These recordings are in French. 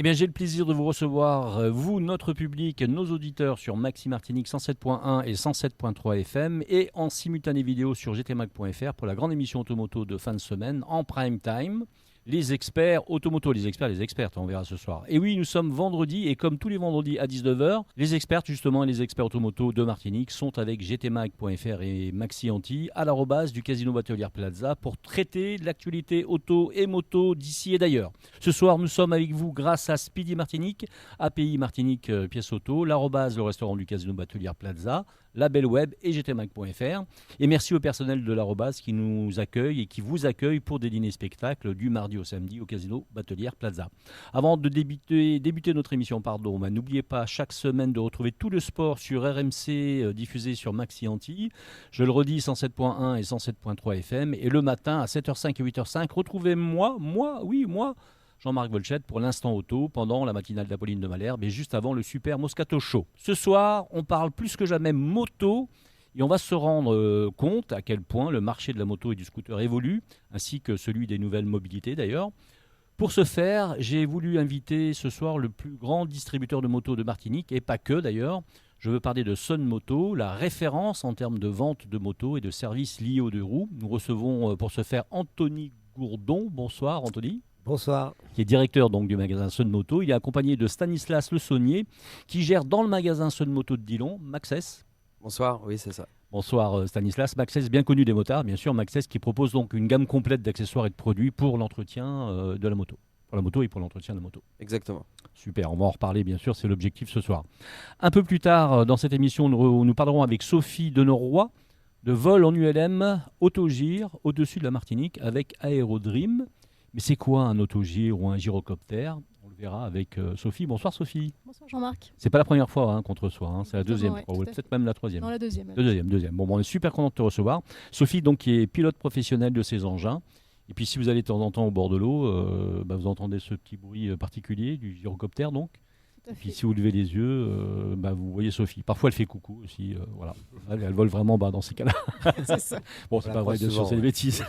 Eh bien, j'ai le plaisir de vous recevoir, vous, notre public, nos auditeurs sur Maxi Martinique 107.1 et 107.3 FM et en simultané vidéo sur gtmag.fr pour la grande émission Automoto de fin de semaine en prime time. Les experts automoto, les expertes, on verra ce soir. Et oui, nous sommes vendredi et comme tous les vendredis à 19h, les expertes justement et les experts automoto de Martinique sont avec gtmag.fr et Maxi Anti à l'arrobase du Casino Batelière Plaza pour traiter de l'actualité auto et moto d'ici et d'ailleurs. Ce soir, nous sommes avec vous grâce à Speedy Martinique, API Martinique Pièce Auto, l'arrobase le restaurant du Casino Batelière Plaza, la Belle Web et gtmag.fr. Et merci au personnel de l'arobase qui nous accueille et qui vous accueille pour des dîners spectacles du mardi au samedi au Casino Batelière Plaza. Avant de débuter notre émission, n'oubliez pas chaque semaine de retrouver tout le sport sur RMC diffusé sur Maxi Antilles. Je le redis, 107.1 et 107.3 FM. Et le matin à 7h05 et 8h05, retrouvez moi, Jean-Marc Volchette pour l'instant auto pendant la matinale d'Apolline de Malherbe et juste avant le Super Moscato Show. Ce soir, on parle plus que jamais moto et on va se rendre compte à quel point le marché de la moto et du scooter évolue, ainsi que celui des nouvelles mobilités d'ailleurs. Pour ce faire, j'ai voulu inviter ce soir le plus grand distributeur de motos de Martinique et pas que d'ailleurs. Je veux parler de Sun Moto, la référence en termes de vente de motos et de services liés aux deux roues. Nous recevons pour ce faire Anthony Gourdon. Bonsoir Anthony. Bonsoir. Qui est directeur donc, du magasin Sun Moto. Il est accompagné de Stanislas Le Saunier, qui gère dans le magasin Sun Moto de Dillon, Maxès. Bonsoir, oui c'est ça. Bonsoir Stanislas. Maxès, bien connu des motards, bien sûr. Maxès qui propose donc une gamme complète d'accessoires et de produits pour l'entretien de la moto. Pour la moto et pour l'entretien de la moto. Exactement. Super, on va en reparler bien sûr, c'est l'objectif ce soir. Un peu plus tard dans cette émission, nous parlerons avec Sophie Denoroy de vol en ULM, autogire au-dessus de la Martinique avec Aérodream. Mais c'est quoi un autogire ou un gyrocoptère? On le verra avec Sophie. Bonsoir Sophie. Bonsoir Jean-Marc. C'est pas la première fois qu'on te reçoit, c'est la deuxième, ouais, ou peut-être même la troisième. Non, la deuxième. Deuxième. Bon, on est super content de te recevoir. Sophie, donc, qui est pilote professionnel de ces engins. Et puis si vous allez de temps en temps au bord de l'eau, vous entendez ce petit bruit particulier du gyrocoptère donc. Et puis si vous levez les yeux, vous voyez Sophie. Parfois elle fait coucou aussi, voilà. Elle vole vraiment bas dans ces cas-là. C'est ça. Bon, c'est pas vrai, bien sûr, c'est des bêtises.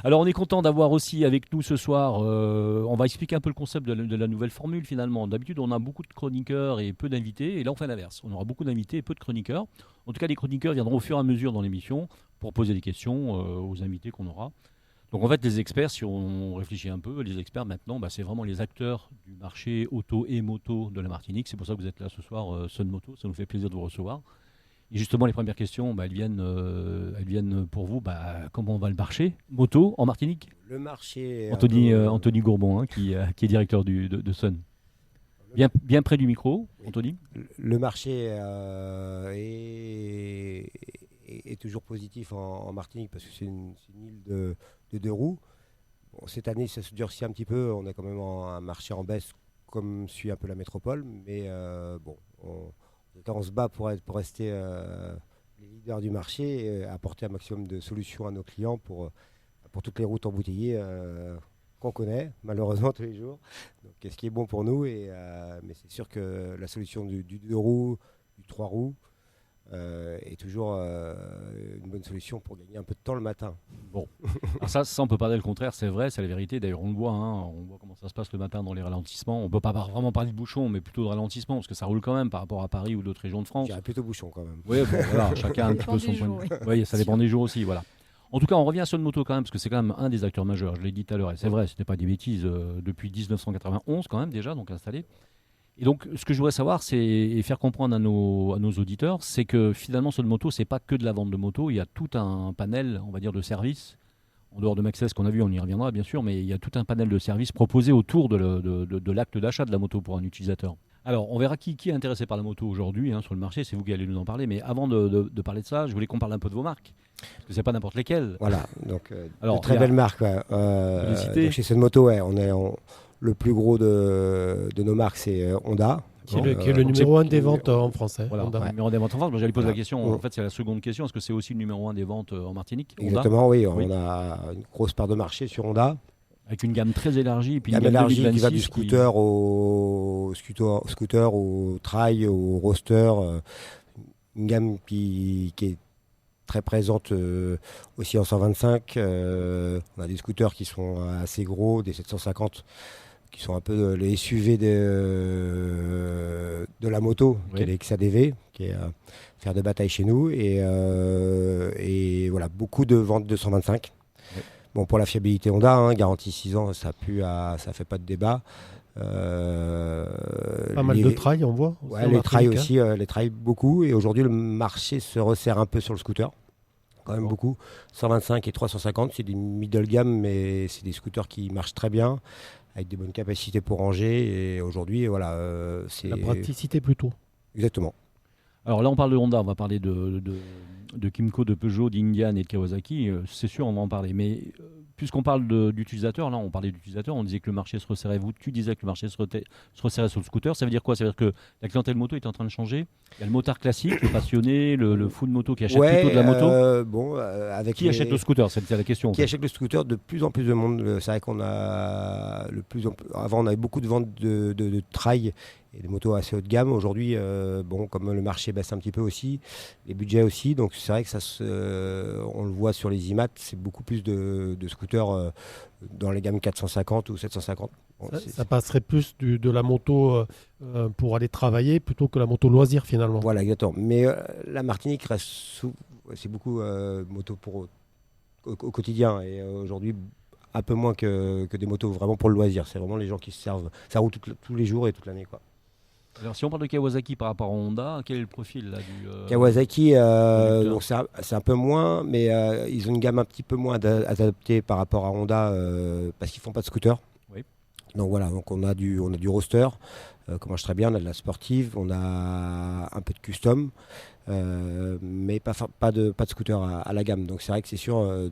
Alors on est content d'avoir aussi avec nous ce soir, on va expliquer un peu le concept de la nouvelle formule finalement. D'habitude on a beaucoup de chroniqueurs et peu d'invités, et là on fait l'inverse. On aura beaucoup d'invités et peu de chroniqueurs. En tout cas les chroniqueurs viendront au fur et à mesure dans l'émission pour poser des questions aux invités qu'on aura. Donc en fait, les experts, si on réfléchit un peu, les experts maintenant, c'est vraiment les acteurs du marché auto et moto de la Martinique. C'est pour ça que vous êtes là ce soir, Sun Moto. Ça nous fait plaisir de vous recevoir. Et justement, les premières questions, elles viennent pour vous. Comment va le marché moto en Martinique? Le marché... Anthony Gourbon, qui est directeur de Sun. Bien près du micro, Anthony. Le marché est toujours positif en Martinique parce que c'est une île de deux roues. Bon, cette année, ça se durcit un petit peu. On a quand même un marché en baisse, comme suit un peu la métropole. Mais on se bat pour rester les leaders du marché et apporter un maximum de solutions à nos clients pour toutes les routes embouteillées qu'on connaît, malheureusement, tous les jours. Donc, ce qui est bon pour nous. Mais c'est sûr que la solution du 2 roues, du 3 roues, est toujours une bonne solution pour gagner un peu de temps le matin. Bon, alors ça on peut pas dire le contraire, c'est vrai, c'est la vérité. D'ailleurs on le voit, on voit comment ça se passe le matin dans les ralentissements. On peut pas vraiment parler de bouchons, mais plutôt de ralentissement, parce que ça roule quand même par rapport à Paris ou d'autres régions de France. Je dirais plutôt bouchon quand même. Oui, voilà, chacun un petit peu son point de vue. Oui, ça dépend des jours aussi, voilà. En tout cas, on revient à Sun Moto quand même, parce que c'est quand même un des acteurs majeurs. Je l'ai dit tout à l'heure, et c'est vrai, c'était pas des bêtises, depuis 1991 quand même déjà, donc installé. Et donc, ce que je voudrais savoir, et faire comprendre à nos auditeurs, c'est que finalement, Sun Moto, c'est pas que de la vente de moto. Il y a tout un panel, on va dire, de services. En dehors de Maxès qu'on a vu, on y reviendra bien sûr, mais il y a tout un panel de services proposés autour de l'acte d'achat de la moto pour un utilisateur. Alors, on verra qui est intéressé par la moto aujourd'hui sur le marché. C'est vous qui allez nous en parler. Mais avant de parler de ça, je voulais qu'on parle un peu de vos marques. Parce que c'est pas n'importe lesquelles. Voilà, donc de très belles marques. Donc chez Sun Moto, le plus gros de nos marques, c'est Honda. Qui est le numéro 1 des ventes en France. Voilà, le numéro 1 des ventes en France. J'allais poser la question, en fait, c'est la seconde question. Est-ce que c'est aussi le numéro 1 des ventes en Martinique, Honda? Exactement, oui. On a une grosse part de marché sur Honda. Avec une gamme très élargie. Puis une gamme élargie qui va du scooter au trail, au roadster. Une gamme qui est très présente aussi en 125. On a des scooters qui sont assez gros, des 750 qui sont un peu les SUV de la moto, qui est les XADV, qui est faire de bataille chez nous. Et voilà, beaucoup de ventes de 125. Oui. Bon, pour la fiabilité Honda, garantie 6 ans, ça fait pas de débat. Pas mal de trails, on voit. Ouais, les trails aussi, les trails beaucoup. Et aujourd'hui, le marché se resserre un peu sur le scooter. Quand même beaucoup. 125 et 350, c'est des middle gamme, mais c'est des scooters qui marchent très bien, avec des bonnes capacités pour ranger. Et aujourd'hui, voilà, c'est la praticité plutôt. Exactement. Alors là, on parle de Honda, on va parler de Kymco, de Peugeot, d'Indian et de Kawasaki. C'est sûr, on va en parler. Mais puisqu'on parle d'utilisateurs, là, on parlait d'utilisateurs, on disait que le marché se resserrait. Tu disais que le marché se resserrait sur le scooter. Ça veut dire quoi? Ça veut dire que la clientèle moto est en train de changer. Il y a le motard classique, le passionné, le fou de moto qui achète plutôt de la moto. Qui achète le scooter? C'est la question. Qui achète le scooter? De plus en plus de monde. C'est vrai qu'on a avant, on avait beaucoup de ventes de trail et des motos assez haut de gamme. Aujourd'hui, comme le marché baisse un petit peu aussi, les budgets aussi, donc c'est vrai que on le voit sur les IMAT, c'est beaucoup plus de scooters dans les gammes 450 ou 750. Bon, ça passerait plus de la moto pour aller travailler plutôt que la moto loisir finalement. Voilà, exactement. Mais la Martinique reste c'est beaucoup moto au quotidien, et aujourd'hui un peu moins que des motos vraiment pour le loisir. C'est vraiment les gens qui se servent. Ça roule tous les jours et toute l'année, quoi. Alors, si on parle de Kawasaki par rapport à Honda, quel est le profil là, Kawasaki, donc c'est un peu moins, mais ils ont une gamme un petit peu moins adaptée par rapport à Honda parce qu'ils font pas de scooter. Oui. Donc voilà, donc on a du roadster, qu'on marche très bien, on a de la sportive, on a un peu de custom, mais pas de scooter à la gamme. Donc c'est vrai que c'est sûr,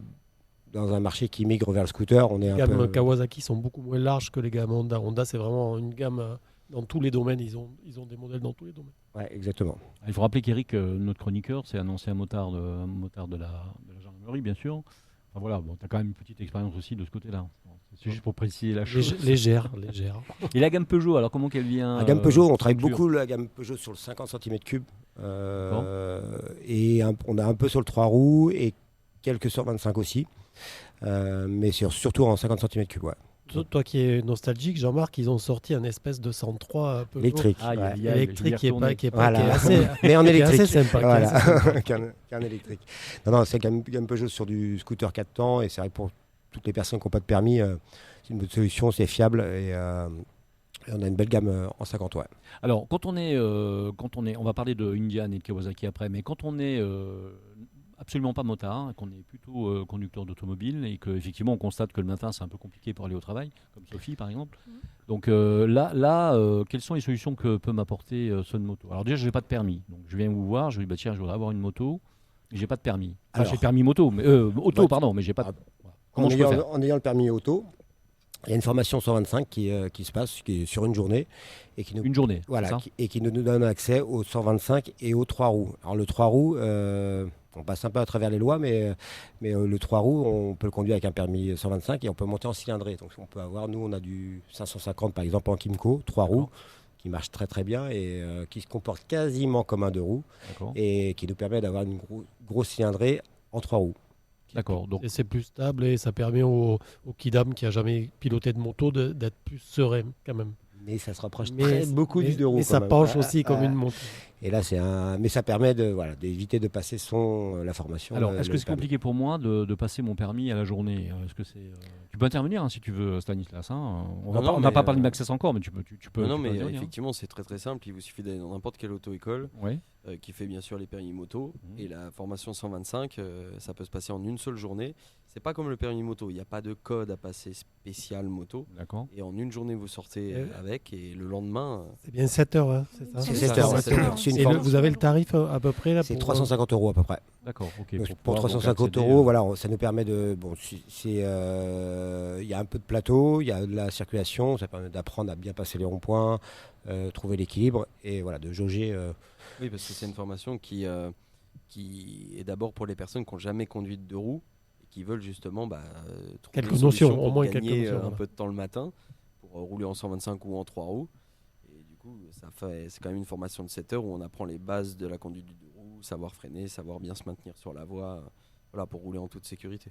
dans un marché qui migre vers le scooter, on est les gammes Kawasaki sont beaucoup moins larges que les gammes Honda. Honda, c'est vraiment une gamme dans tous les domaines. Ils ont des modèles dans tous les domaines. Ouais, exactement. Il faut rappeler qu'Eric, notre chroniqueur, s'est annoncé un motard de la gendarmerie, bien sûr. Enfin, voilà, bon, tu as quand même une petite expérience aussi de ce côté-là. C'est juste pour préciser la chose. Légère. Et la gamme Peugeot, alors comment qu'elle vient? La gamme Peugeot, on travaille beaucoup la gamme Peugeot sur le 50 cm3. Et on a un peu sur le 3 roues et quelques sur 25 aussi. Mais surtout en 50 cm3, ouais. Toi qui es nostalgique, Jean-Marc, ils ont sorti un espèce de 103 Peugeot électrique, électrique qui est assez, mais en électrique, assez sympa. Voilà. qu'un électrique. Non, c'est gamme Peugeot sur du scooter 4 temps, et c'est vrai que pour toutes les personnes qui n'ont pas de permis, c'est une bonne solution, c'est fiable, et on a une belle gamme en 50, ouais. Alors quand on est, on va parler de Indian et de Kawasaki après, mais quand on est absolument pas motard, qu'on est plutôt conducteur d'automobile et qu'effectivement on constate que le matin c'est un peu compliqué pour aller au travail, comme Sophie par exemple. Donc là, quelles sont les solutions que peut m'apporter Sun Moto? Alors déjà, je n'ai pas de permis, donc je viens vous voir, je vous dis tiens, je voudrais avoir une moto, mais j'ai pas de permis. Enfin, j'ai permis moto, mais pardon, mais j'ai pas. Comment je peux faire? En ayant le permis auto, il y a une formation 125 qui se passe, qui est sur une journée. Une journée, voilà, qui nous donne accès au 125 et aux 3 roues. Alors le 3 roues, on passe un peu à travers les lois, mais le 3 roues, on peut le conduire avec un permis 125 et on peut monter en cylindrée. Donc on peut avoir, nous on a du 550 par exemple en Kymco, 3 roues, qui marche très très bien et qui se comporte quasiment comme un 2 roues. Et qui nous permet d'avoir une grosse cylindrée en 3 roues. D'accord. Donc... Et c'est plus stable et ça permet au kidam qui n'a jamais piloté de moto d'être plus serein quand même. Mais ça se rapproche beaucoup du 2 roues. Mais ça penche aussi comme une moto. Et là, mais ça permet d'éviter de passer la formation. Alors, est-ce que c'est compliqué pour moi de passer mon permis à la journée? Est-ce que c'est tu peux intervenir si tu veux, Stanislas. On n'a pas parlé de Maxès encore, mais tu peux. Non, mais effectivement, c'est très très simple. Il vous suffit d'aller dans n'importe quelle auto-école qui fait bien sûr les permis moto. Et la formation 125, ça peut se passer en une seule journée. C'est pas comme le permis moto. Il n'y a pas de code à passer spécial moto. D'accord. Et en une journée, vous sortez avec. Et le lendemain. C'est bien 7 heures, hein, c'est ça? C'est 7 heures. Et vous avez le tarif à peu près là? C'est 350 € à peu près. D'accord, ok. Pour 350 €, voilà, ça nous permet de. Bon, il y a un peu de plateau, il y a de la circulation, ça permet d'apprendre à bien passer les ronds-points, trouver l'équilibre et voilà, de jauger. Oui, parce que c'est une formation qui est d'abord pour les personnes qui n'ont jamais conduit de 2 roues et qui veulent justement trouver quelques notions, au moins gagner quelques notions, un peu de temps le matin pour rouler en 125 ou en 3 roues. Et du coup, c'est quand même une formation de 7 heures où on apprend les bases de la conduite du 2 roues, savoir freiner, savoir bien se maintenir sur la voie, pour rouler en toute sécurité.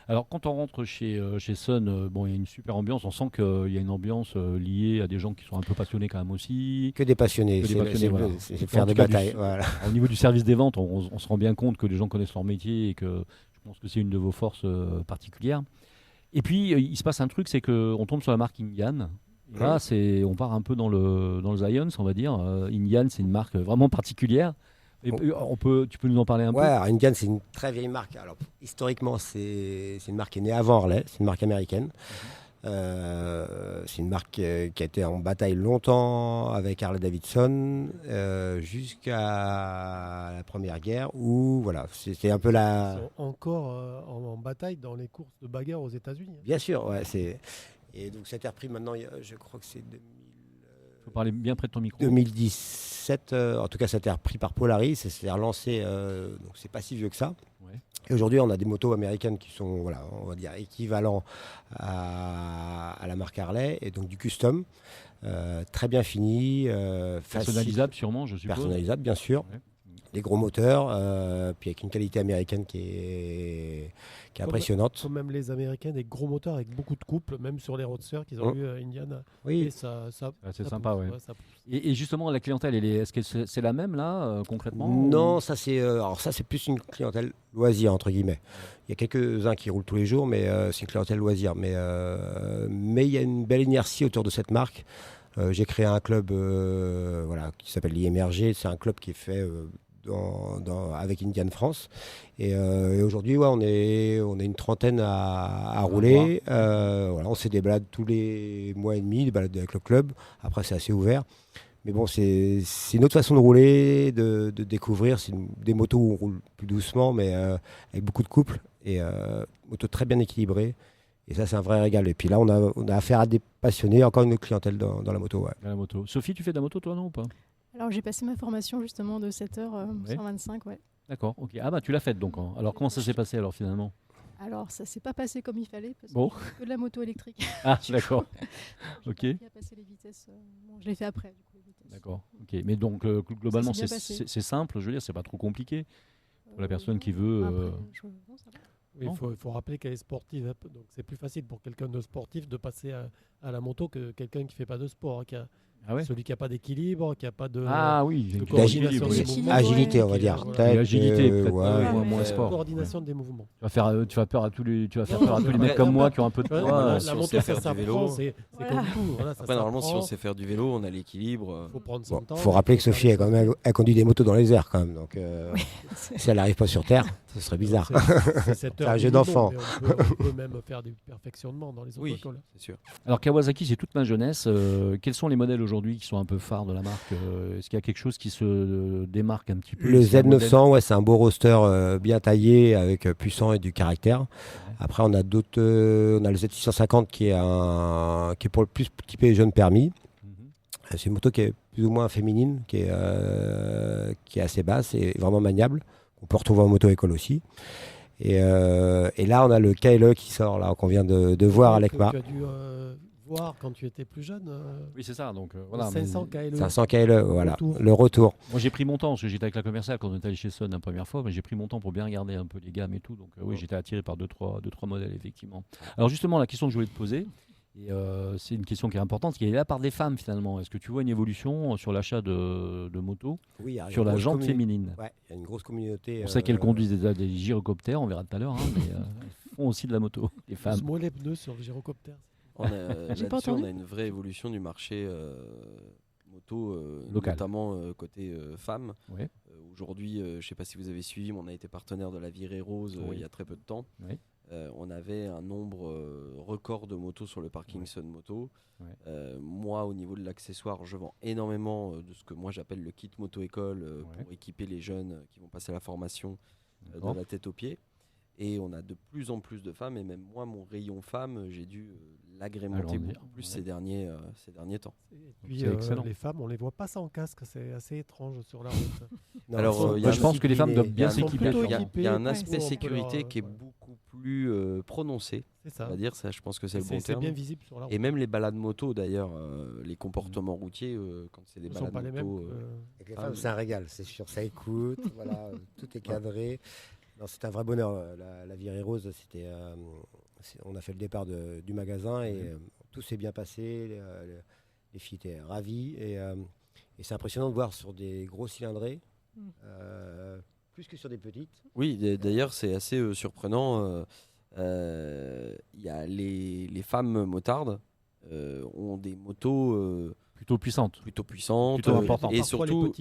Alors, quand on rentre chez Sun, il y a une super ambiance. On sent qu'il y a une ambiance liée à des gens qui sont un peu passionnés quand même aussi. Que des passionnés. Voilà. C'est faire des batailles. Voilà. Au niveau du service des ventes, on se rend bien compte que les gens connaissent leur métier et que je pense que c'est une de vos forces particulières. Et puis, il se passe un truc, c'est qu'on tombe sur la marque Indian. Et là, on part un peu dans le Zions, on va dire. Indian, c'est une marque vraiment particulière. Et tu peux nous en parler un peu? Ouais, alors Indian, c'est une très vieille marque. Alors, historiquement, c'est une marque qui est née avant Harley. C'est une marque américaine. C'est une marque qui a été en bataille longtemps avec Harley-Davidson jusqu'à la Première Guerre où voilà, c'était un peu la... Ils sont encore en bataille dans les courses de bagarre aux États-Unis. Bien sûr, ouais. Et donc ça a été repris maintenant, je crois que c'est Il faut parler bien près de ton micro. 2017, en tout cas ça a été repris par Polaris et c'est relancé, donc c'est pas si vieux que ça. Ouais. Et aujourd'hui on a des motos américaines qui sont, voilà, on va dire équivalents à la marque Harley et donc du custom, très bien fini, personnalisable facile, sûrement, je suppose. personnalisable bien sûr. Ouais. Des gros moteurs, puis avec une qualité américaine qui est impressionnante. Comme même les Américains, des gros moteurs avec beaucoup de couples, même sur les roadsters qu'ils ont eu à Indiana. Oui, Et ça c'est sympa, pousse, ouais. ça pousse. Et justement, la clientèle, est-ce que c'est la même là, concrètement? non, ça c'est plus une clientèle loisir entre guillemets. Il y a quelques-uns qui roulent tous les jours, mais c'est une clientèle loisir. Mais il y a une belle inertie autour de cette marque. J'ai créé un club, voilà, qui s'appelle l'IMRG. C'est un club qui est fait avec Indian France. Et aujourd'hui, ouais, on est une trentaine à rouler. Voilà, on fait des balades tous les mois et demi, des balades avec le club. Après, c'est assez ouvert. Mais bon, c'est une autre façon de rouler, de découvrir. C'est des motos où on roule plus doucement, mais avec beaucoup de couple. Et motos très bien équilibrées. Et ça, c'est un vrai régal. Et puis là, on a affaire à des passionnés, encore une autre clientèle dans la moto. Ouais. La moto. Sophie, tu fais de la moto, toi, non, ou pas? Alors, j'ai passé ma formation justement de 7h125, ouais. D'accord, ok. Ah bah, tu l'as faite donc. Hein. Alors, comment ça s'est passé alors finalement? Alors, ça s'est pas passé comme il fallait, parce Bon. que j'ai fait que de la moto électrique. Ah, d'accord. Ok. J'ai pas passé les vitesses. Bon, je l'ai fait après, du coup, les vitesses. D'accord, ok. Mais donc, globalement, Ça s'est bien passé. c'est simple, je veux dire, c'est pas trop compliqué pour la personne qui veut... Après, non, ça va. Oui, il faut rappeler qu'elle est sportive. Donc c'est plus facile pour quelqu'un de sportif de passer à la moto que quelqu'un qui ne fait pas de sport. Ah ouais? Celui qui n'a pas d'équilibre, qui n'a pas de... Ah oui, de une coordination des des mouvements. mouvements. Agilité, on va dire. Voilà. Et agilité, peut-être ouais. moins sport. Coordination des mouvements. Tu vas peur à tous les mecs comme moi qui ont un peu de Ouais, poids. si la on moto, sait ça faire du s'apprend, vélo. c'est Voilà. comme tout. Voilà, ça Après, normalement, si on s'apprend. sait faire du vélo, on a l'équilibre. Il faut prendre son Bon, temps. faut rappeler que Sophie elle conduit des motos dans les airs quand même. Donc si elle n'arrive pas sur terre, ce serait bizarre. C'est un jeu d'enfant. On peut même faire du perfectionnement dans les Oui, auto-écoles. c'est sûr. Alors Kawasaki, c'est toute ma jeunesse. Quels sont les modèles aujourd'hui qui sont un peu phares de la marque? Est-ce qu'il y a quelque chose qui se démarque un petit peu? Le Est-ce qu'il y a un modèle- Z900, ouais, c'est un beau roster bien taillé avec puissant et du caractère. Après, on a d'autres. On a le Z650 qui est pour le plus typé jeune permis. Mhm. C'est une moto qui est plus ou moins féminine, qui est assez basse et vraiment maniable. On peut retrouver en moto-école aussi. Et là, on a le KLE qui sort, là, qu'on vient de voir à l'ECMA. Tu as dû voir quand tu étais plus jeune. Oui, c'est ça. Donc voilà. 500 mais- KLE. 500 KLE, voilà, Retour. le retour. Moi, j'ai pris mon temps parce que j'étais avec la commerciale quand on est allé chez Sun la première fois, mais j'ai pris mon temps pour bien regarder un peu les gammes et tout. Donc oui, j'étais attiré par deux, trois modèles effectivement. Alors justement, la question que je voulais te poser, et c'est une question qui est importante, qui est la part des femmes finalement. Est-ce que tu vois une évolution sur l'achat de motos Oui, il y a sur une la grosse jante communi- féminine? Ouais, il y a une grosse communauté. On sait qu'elles conduisent des gyrocoptères, on verra tout à l'heure, hein, mais elles font aussi de la moto, les femmes. Moi, les pneus sur le gyrocoptère. J'ai pas Là-dessus, entendu. on a une vraie évolution du marché moto, Local. notamment côté femmes. Ouais. Aujourd'hui, je ne sais pas si vous avez suivi, mais on a été partenaire de la Virée Rose Oui. il y a très peu de temps. Oui. On avait un nombre record de motos sur le parking Sun Moto. Ouais. Moi, au niveau de l'accessoire, je vends énormément de ce que moi j'appelle le kit moto-école Ouais. pour équiper les jeunes qui vont passer la formation D'accord. de la tête aux pieds. Et on a de plus en plus de femmes, et même moi, mon rayon femmes, j'ai dû l'agrémenter Agrandir, beaucoup plus ouais. ces derniers temps. Et puis, C'est excellent. les femmes, on les voit pas sans casque. C'est assez étrange sur la route. Non, Alors, ils sont il y Moi, a je un pense que les femmes doivent bien Ils sont s'équiper. plutôt Il y a, équipés. il y a un Ouais. aspect On peut sécurité leur- qui est ouais. beaucoup plus prononcé, C'est ça. on va dire. Ça, je pense que c'est le bon C'est terme. bien visible sur la route. Et même les balades moto, d'ailleurs, les comportements routiers, quand c'est des Ils ne sont balades pas les mêmes. moto. Avec les femmes, c'est un régal, c'est sûr, ça écoute, voilà, tout est cadré. Non, c'était un vrai bonheur. La virée rose, on a fait le départ du magasin et tout s'est bien passé. Les filles étaient ravies et c'est impressionnant de voir sur des gros cylindrés, plus que sur des petites. Oui, d'ailleurs, c'est assez surprenant. Y a les femmes motardes ont des motos plutôt puissante. Plutôt importante. Et surtout,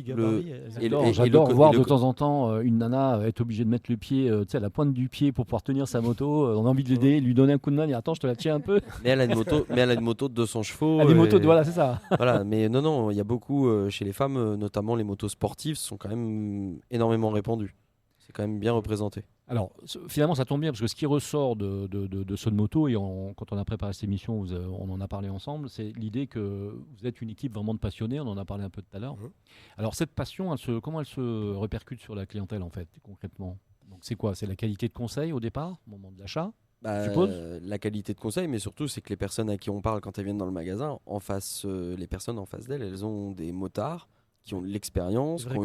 j'adore voir de temps en temps une nana être obligée de mettre le pied à la pointe du pied pour pouvoir tenir sa moto. On a envie de l'aider, lui donner un coup de main, dire attends, je te la tiens un peu. Mais elle a une moto de 200 chevaux. Elle a des motos, voilà, c'est ça. Voilà, mais non, il y a beaucoup chez les femmes, notamment les motos sportives, sont quand même énormément répandues. C'est quand même bien représenté. Alors, finalement, ça tombe bien, parce que ce qui ressort de Saut de Moto, et quand on a préparé cette émission, on en a parlé ensemble, c'est l'idée que vous êtes une équipe vraiment de passionnés, on en a parlé un peu tout à l'heure. Alors, cette passion, comment elle se répercute sur la clientèle, en fait, concrètement? Donc, c'est quoi? C'est la qualité de conseil au départ, au moment de l'achat, je suppose? La qualité de conseil, mais surtout, c'est que les personnes à qui on parle quand elles viennent dans le magasin, les personnes en face d'elles, elles ont des motards qui ont de l'expérience, qui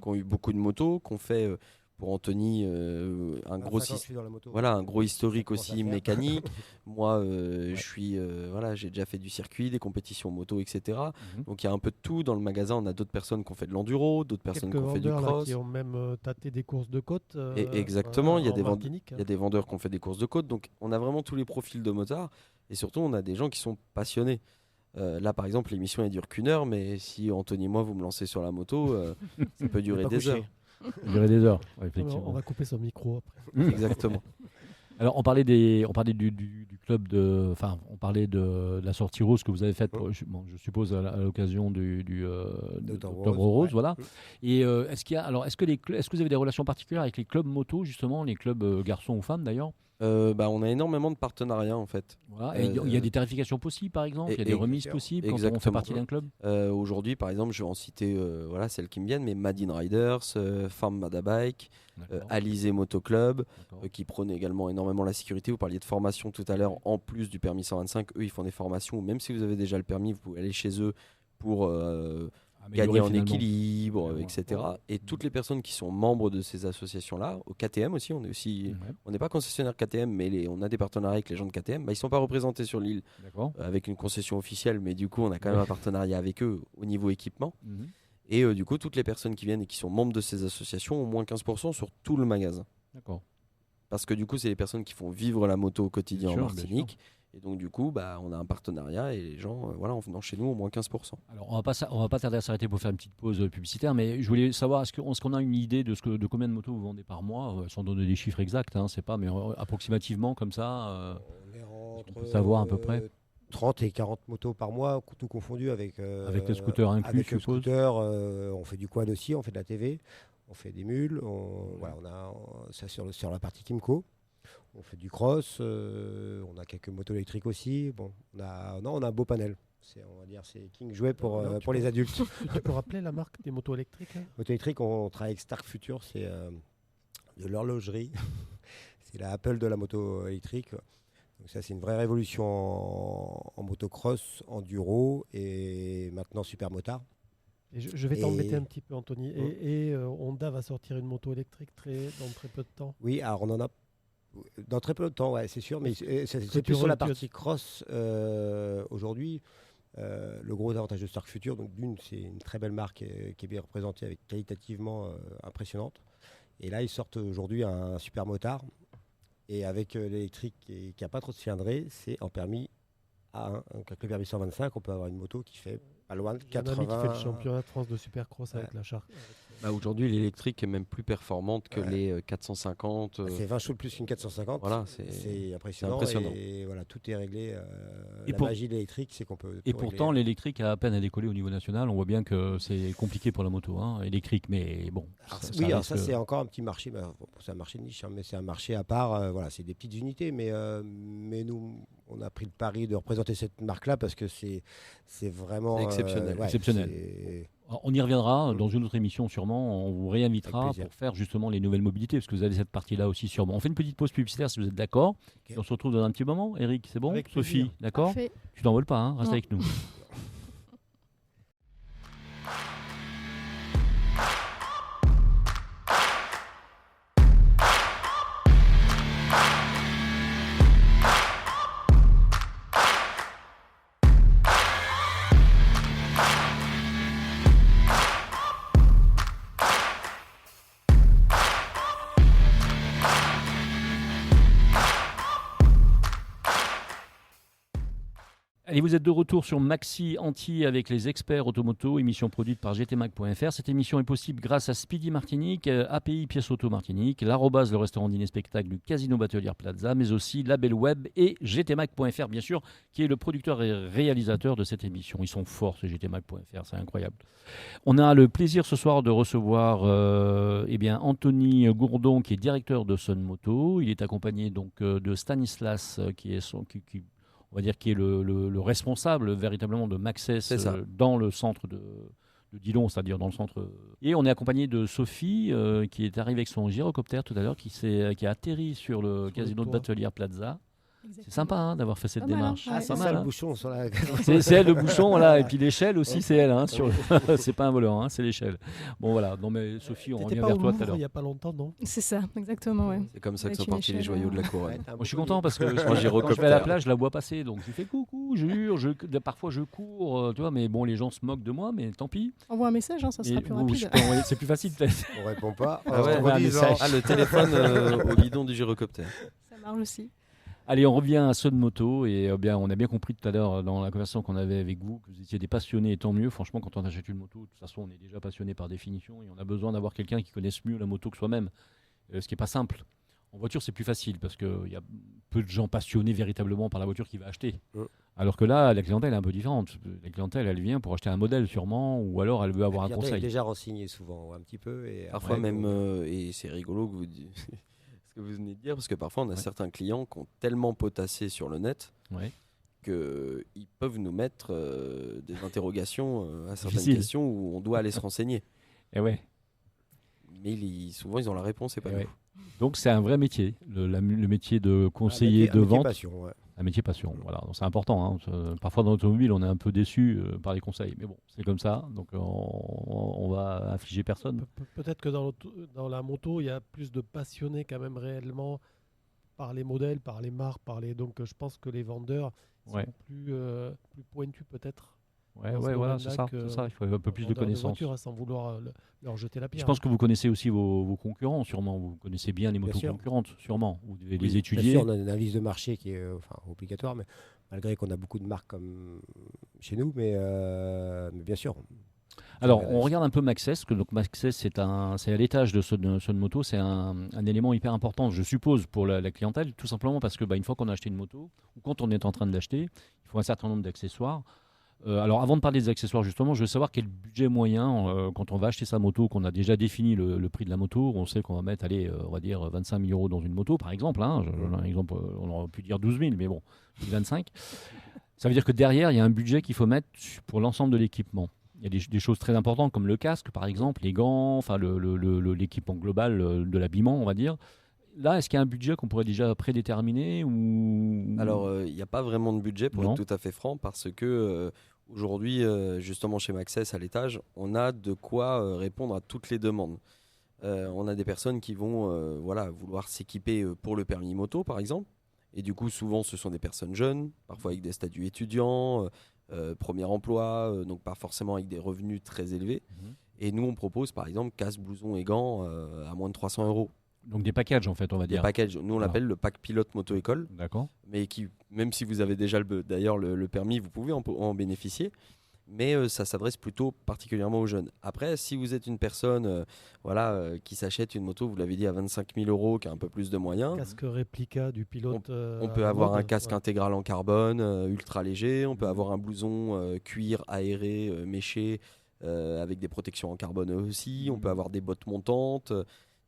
ont eu beaucoup de motos, qui ont fait... pour Anthony, un gros historique aussi mécanique. Moi, j'ai déjà fait du circuit, des compétitions moto, etc. Donc il y a un peu de tout dans le magasin. On a d'autres personnes qui ont fait de l'enduro, d'autres personnes qui ont fait du cross. Qui ont même tâté des courses de côte. Exactement, il y a des vendeurs qui ont fait des courses de côte. Donc on a vraiment tous les profils de motards. Et surtout, on a des gens qui sont passionnés. Là, par exemple, l'émission elle dure qu'1 heure, mais si Anthony et moi vous me lancez sur la moto, ça peut durer des heures. Durer des heures, effectivement. On va couper son micro après. Exactement. Alors, on parlait du club on parlait de la sortie rose que vous avez faite, je suppose à l'occasion d'Octobre Rose, voilà. Et est-ce que vous avez des relations particulières avec les clubs moto, justement, les clubs garçons ou femmes d'ailleurs? On a énormément de partenariats en fait. Voilà. Il y a des tarifications possibles par exemple, il y a des remises possibles quand on fait partie d'un club. Aujourd'hui par exemple, je vais en citer celles qui me viennent, mais Madin Riders, Farm Mada Bike, Alizé Moto Club, qui prônent également énormément la sécurité. Vous parliez de formation tout à l'heure, en plus du permis 125, eux ils font des formations où même si vous avez déjà le permis, vous pouvez aller chez eux pour gagner en équilibre, etc. Et toutes les personnes qui sont membres de ces associations-là, au KTM aussi, on n'est pas concessionnaire KTM, mais on a des partenariats avec les gens de KTM. Ils ne sont pas représentés sur l'île avec une concession officielle, mais du coup, on a quand même un partenariat avec eux au niveau équipement. Et du coup, toutes les personnes qui viennent et qui sont membres de ces associations ont moins 15% sur tout le magasin. D'accord. Parce que du coup, c'est les personnes qui font vivre la moto au quotidien en Martinique. Et donc du coup, on a un partenariat et les gens, en venant chez nous, au moins 15%. Alors on va pas tarder à s'arrêter pour faire une petite pause publicitaire, mais je voulais savoir, est-ce qu'on a une idée de combien de motos vous vendez par mois, sans donner des chiffres exacts, c'est pas, mais approximativement comme ça, on peut savoir à peu près 30 et 40 motos par mois, tout confondu avec les scooters inclus, avec le scooter, on fait du quad aussi, on fait de la TV, on fait des mules, on a ça sur la partie Timco. On fait du cross, on a quelques motos électriques aussi. Bon, on a un beau panel. On va dire c'est King Jouet pour les adultes. Tu peux rappeler la marque des motos électriques? Motos électriques, on travaille avec Stark Future, c'est de l'horlogerie. C'est la Apple de la moto électrique. Donc ça, c'est une vraie révolution en motocross, enduro et maintenant super motard. Et je vais t'embêter un petit peu, Anthony. Et Honda va sortir une moto électrique dans très peu de temps. Oui, alors on en a dans très peu de temps, c'est sûr, mais c'est plus sur la partie cross aujourd'hui. Le gros avantage de Stark Future, donc c'est une très belle marque qui est bien représentée, avec qualitativement impressionnante. Et là, ils sortent aujourd'hui un super motard. Et avec l'électrique qui n'a pas trop de cylindrée, c'est en permis A1. Donc avec le permis 125, on peut avoir une moto qui fait pas loin de 80. Un ami qui fait le championnat de France de Supercross avec la Shark. Aujourd'hui, l'électrique est même plus performante que les 450. C'est 20 chevaux plus qu'une 450. Voilà, c'est impressionnant. Et voilà, tout est réglé. Magie de l'électrique, c'est qu'on peut. Et pourtant, l'électrique a à peine à décoller au niveau national. On voit bien que c'est compliqué pour la moto électrique, mais bon. Ça c'est encore un petit marché. C'est un marché de niche, mais c'est un marché à part. C'est des petites unités, mais nous, on a pris le pari de représenter cette marque-là parce que c'est vraiment exceptionnel. Exceptionnel. On y reviendra dans une autre émission sûrement, on vous réinvitera pour faire justement les nouvelles mobilités, parce que vous avez cette partie-là aussi sûrement. On fait une petite pause publicitaire si vous êtes d'accord, et on se retrouve dans un petit moment. Eric, c'est bon? Avec Sophie, plaisir. d'accord? Parfait. Tu t'envoles pas, reste avec nous. Et vous êtes de retour sur Maxi Anti avec les experts automoto, émission produite par gtmag.fr. Cette émission est possible grâce à Speedy Martinique, API Pièces Auto Martinique, l'Arrobase, le restaurant dîner spectacle du Casino Batelière Plaza, mais aussi Label Web et gtmag.fr, bien sûr, qui est le producteur et réalisateur de cette émission. Ils sont forts, ce gtmag.fr, c'est incroyable. On a le plaisir ce soir de recevoir Anthony Gourdon, qui est directeur de Sun Moto. Il est accompagné donc de Stanislas, qui est on va dire qui est le responsable véritablement de Maxès dans le centre de Dillon, c'est-à-dire dans le centre. Et on est accompagné de Sophie, qui est arrivée avec son gyrocoptère tout à l'heure, qui a atterri sur le Casino de Batelière Plaza. Exactement. C'est sympa d'avoir fait cette démarche. Ouais. C'est ça le bouchon sur la. C'est elle le bouchon, voilà. Et puis l'échelle aussi, c'est elle. C'est pas un voleur, c'est l'échelle. Bon voilà. Non mais Sophie, on revient vers toi tout à l'heure. Il n'y a pas longtemps, non? C'est ça, exactement, ouais. C'est comme ça que Avec sont partis les joyaux de la couronne. Moi, je suis content parce que quand je vais à la plage, je la vois passer. Donc je fais coucou, je hurle, parfois je cours, tu vois. Mais bon, les gens se moquent de moi, mais tant pis. Envoie un message, ça sera plus rapide. C'est plus facile peut-être. On répond pas. Le téléphone au guidon du gyrocoptère. Ça marche aussi. Allez, on revient à Sun Moto et on a bien compris tout à l'heure dans la conversation qu'on avait avec vous que vous étiez des passionnés et tant mieux. Franchement, quand on achète une moto, de toute façon, on est déjà passionné par définition et on a besoin d'avoir quelqu'un qui connaisse mieux la moto que soi-même, ce qui n'est pas simple. En voiture, c'est plus facile parce qu'il y a peu de gens passionnés véritablement par la voiture qu'il va acheter. Alors que là, la clientèle est un peu différente. La clientèle, elle vient pour acheter un modèle sûrement ou alors elle veut avoir un conseil. Elle est déjà renseignée souvent, un petit peu. Et parfois après, même, et c'est rigolo que vous dites. Que vous venez de dire, parce que parfois on a certains clients qui ont tellement potassé sur le net qu'ils peuvent nous mettre des interrogations à certaines questions où on doit aller se renseigner. Et ouais. Mais souvent ils ont la réponse et pas nous. Donc c'est un vrai métier, le métier de conseiller de vente. Passion, un métier passion, voilà. Donc, c'est important. Parfois dans l'automobile, on est un peu déçu par les conseils, mais bon, c'est comme ça. Donc on va affliger personne. Peut-être que dans la moto, il y a plus de passionnés quand même réellement par les modèles, par les marques, donc je pense que les vendeurs sont plus pointus peut-être. Voilà, c'est ça. Il faut un peu plus de connaissances. Sans vouloir leur jeter la pierre. Je pense que vous connaissez aussi vos concurrents, sûrement. Vous connaissez bien les motos concurrentes, sûrement. Vous devez les étudier. Bien sûr, on a une analyse de marché qui est obligatoire, mais malgré qu'on a beaucoup de marques comme chez nous, mais bien sûr. Alors, on regarde un peu Maxès. Donc Maxès, c'est à l'étage de Sun Moto. C'est un élément hyper important, je suppose, pour la clientèle, tout simplement parce que une fois qu'on a acheté une moto, ou quand on est en train de l'acheter, il faut un certain nombre d'accessoires. Alors avant de parler des accessoires justement, je veux savoir quel budget moyen quand on va acheter sa moto, qu'on a déjà défini le prix de la moto, on sait qu'on va mettre, on va dire 25 000 € dans une moto par exemple, un exemple, on aurait pu dire 12 000 mais bon, 25. Ça veut dire que derrière il y a un budget qu'il faut mettre pour l'ensemble de l'équipement. Il y a des choses très importantes comme le casque par exemple, les gants, enfin l'équipement global de l'habillement on va dire. Là, est-ce qu'il y a un budget qu'on pourrait déjà prédéterminer ou... Alors, il n'y a pas vraiment de budget pour être tout à fait franc parce que aujourd'hui, justement chez Maxès à l'étage, on a de quoi répondre à toutes les demandes. On a des personnes qui vont vouloir s'équiper pour le permis moto par exemple. Et du coup, souvent, ce sont des personnes jeunes, parfois avec des statuts étudiants, premier emploi, donc pas forcément avec des revenus très élevés. Et nous, on propose par exemple casque, blouson et gants à moins de 300 €. Donc des packages en fait, on va dire. Des packages. Nous on l'appelle le pack pilote moto-école. D'accord. Mais qui, même si vous avez déjà le permis, vous pouvez en bénéficier. Mais ça s'adresse plutôt particulièrement aux jeunes. Après, si vous êtes une personne qui s'achète une moto, vous l'avez dit, à 25 000 €, qui a un peu plus de moyens. Casque réplica du pilote. On peut avoir un casque intégral en carbone, ultra léger. On peut avoir un blouson cuir aéré, méché, avec des protections en carbone aussi. On peut avoir des bottes montantes.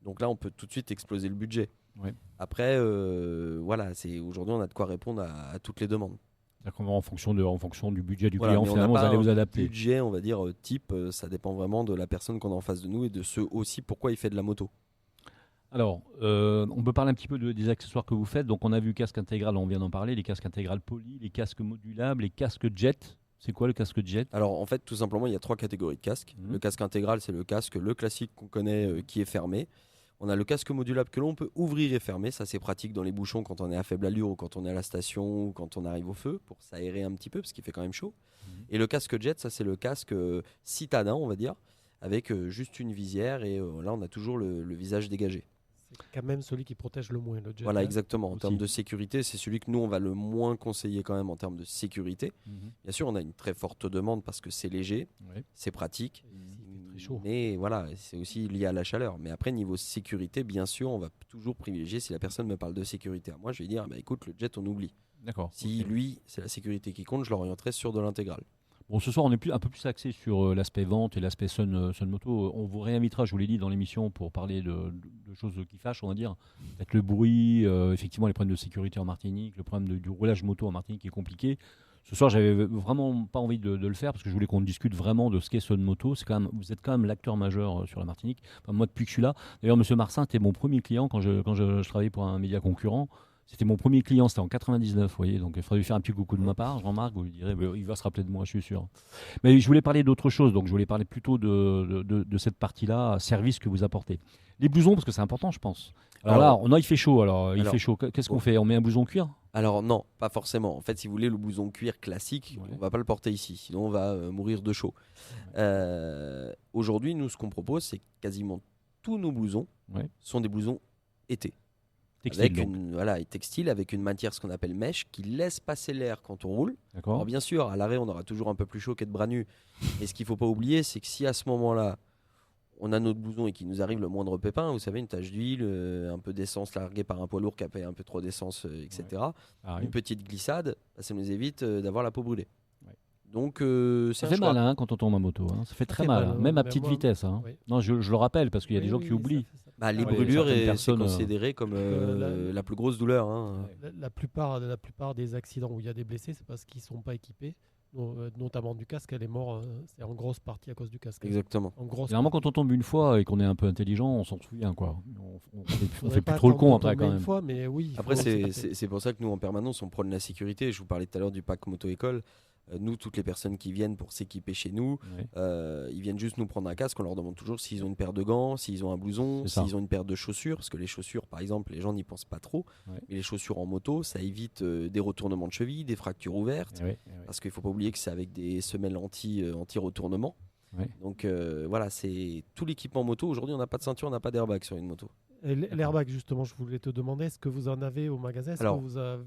Donc là, on peut tout de suite exploser le budget. Après, aujourd'hui, on a de quoi répondre à toutes les demandes. En fonction du budget du client, finalement, vous allez vous adapter. Le budget, on va dire, type, ça dépend vraiment de la personne qu'on a en face de nous et de ce aussi pourquoi il fait de la moto. Alors, on peut parler un petit peu des accessoires que vous faites. Donc, on a vu casque intégral, on vient d'en parler, les casques intégral poly, les casques modulables, les casques jet. C'est quoi le casque jet? Alors, en fait, tout simplement, il y a 3 catégories de casques. Le casque intégral, c'est le classique qu'on connaît, qui est fermé. On a le casque modulable que l'on peut ouvrir et fermer. Ça, c'est pratique dans les bouchons quand on est à faible allure ou quand on est à la station ou quand on arrive au feu pour s'aérer un petit peu parce qu'il fait quand même chaud. Et le casque jet, ça, c'est le casque citadin, on va dire, avec juste une visière et là, on a toujours le visage dégagé. c'est quand même celui qui protège le moins, le jet. Voilà, exactement. En termes de sécurité, c'est celui que nous, on va le moins conseiller quand même en termes de sécurité. Bien sûr, on a une très forte demande parce que c'est léger, c'est pratique. Mais voilà, c'est aussi lié à la chaleur. Mais après, niveau sécurité, bien sûr, on va toujours privilégier. Si la personne me parle de sécurité à moi, je vais dire, écoute, le jet, on oublie. D'accord. Si lui, c'est la sécurité qui compte, je l'orienterai sur de l'intégrale. Bon, ce soir, on est un peu plus axé sur l'aspect vente et l'aspect Sun Moto. On vous réinvitera, je vous l'ai dit, dans l'émission pour parler de choses qui fâchent, on va dire. Peut-être le bruit, effectivement, les problèmes de sécurité en Martinique, le problème du roulage moto en Martinique qui est compliqué. Ce soir, j'avais vraiment pas envie de le faire parce que je voulais qu'on discute vraiment de ce qu'est Sun Moto. Vous êtes quand même l'acteur majeur sur la Martinique. Enfin, moi, depuis que je suis là. D'ailleurs, M. Marsin était mon premier client quand je travaillais pour un média concurrent. C'était mon premier client, c'était en 99, vous voyez. Donc, il faudrait lui faire un petit coucou de ma part, Jean-Marc. Vous lui direz, il va se rappeler de moi, je suis sûr. Mais je voulais parler d'autre chose. Donc, je voulais parler plutôt de cette partie-là, service que vous apportez. Les blousons, parce que c'est important, je pense. Alors là, il fait chaud. Il fait chaud. Qu'est-ce qu'on fait ? On met un blouson cuir ? Alors non, pas forcément. En fait, si vous voulez, le blouson cuir classique, on ne va pas le porter ici. Sinon, on va mourir de chaud. Aujourd'hui, nous, ce qu'on propose, c'est que quasiment tous nos blousons sont des blousons été. Textile avec une matière, ce qu'on appelle mèche, qui laisse passer l'air quand on roule. Alors bien sûr, à l'arrêt, on aura toujours un peu plus chaud qu'être bras nus. Mais ce qu'il ne faut pas oublier, c'est que si à ce moment-là, on a notre blouson et qu'il nous arrive le moindre pépin, vous savez, une tache d'huile, un peu d'essence larguée par un poids lourd qui a fait un peu trop d'essence, etc. Une petite glissade, ça nous évite d'avoir la peau brûlée. Donc, ça fait mal quand on tombe en moto. Ça fait très mal, même à petite vitesse. Non, je le rappelle parce qu'il y a des gens qui oublient. Les brûlures, c'est considéré comme la plus grosse douleur. La plupart des accidents où il y a des blessés, c'est parce qu'ils ne sont pas équipés. Notamment du casque, elle est morte, c'est en grosse partie à cause du casque. Exactement. Généralement, quand on tombe une fois et qu'on est un peu intelligent, on s'en souvient. On fait plus trop le con après quand même. Fois, mais oui, après, c'est pour ça que nous, en permanence, on prône la sécurité. Je vous parlais tout à l'heure du pack moto-école. Nous, toutes les personnes qui viennent pour s'équiper chez nous, ils viennent juste nous prendre un casque. On leur demande toujours s'ils ont une paire de gants, s'ils ont un blouson, s'ils ont une paire de chaussures. Parce que les chaussures, par exemple, les gens n'y pensent pas trop. Mais les chaussures en moto, ça évite des retournements de cheville, des fractures ouvertes. Parce qu'il ne faut pas oublier que c'est avec des semelles anti-retournement. Donc voilà, c'est tout l'équipement moto. Aujourd'hui, on n'a pas de ceinture, on n'a pas d'airbag sur une moto. L'airbag, justement, je voulais te demander, est-ce que vous en avez au magasin ?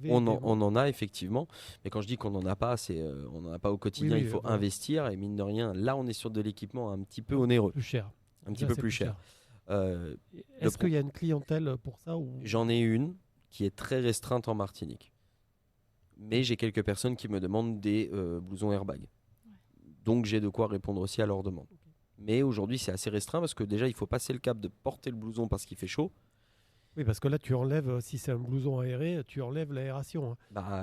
On en a effectivement, mais quand je dis qu'on n'en a pas, c'est on n'en a pas au quotidien, il faut investir, et mine de rien, là on est sur de l'équipement un petit peu onéreux. Plus cher. Un petit peu plus cher. Est-ce qu'il y a une clientèle pour ça ou... J'en ai une qui est très restreinte en Martinique, mais j'ai quelques personnes qui me demandent des blousons airbag. Donc j'ai de quoi répondre aussi à leurs demandes. Mais aujourd'hui, c'est assez restreint parce que déjà, il faut passer le cap de porter le blouson parce qu'il fait chaud. Oui, parce que là, tu enlèves, si c'est un blouson aéré, tu enlèves l'aération.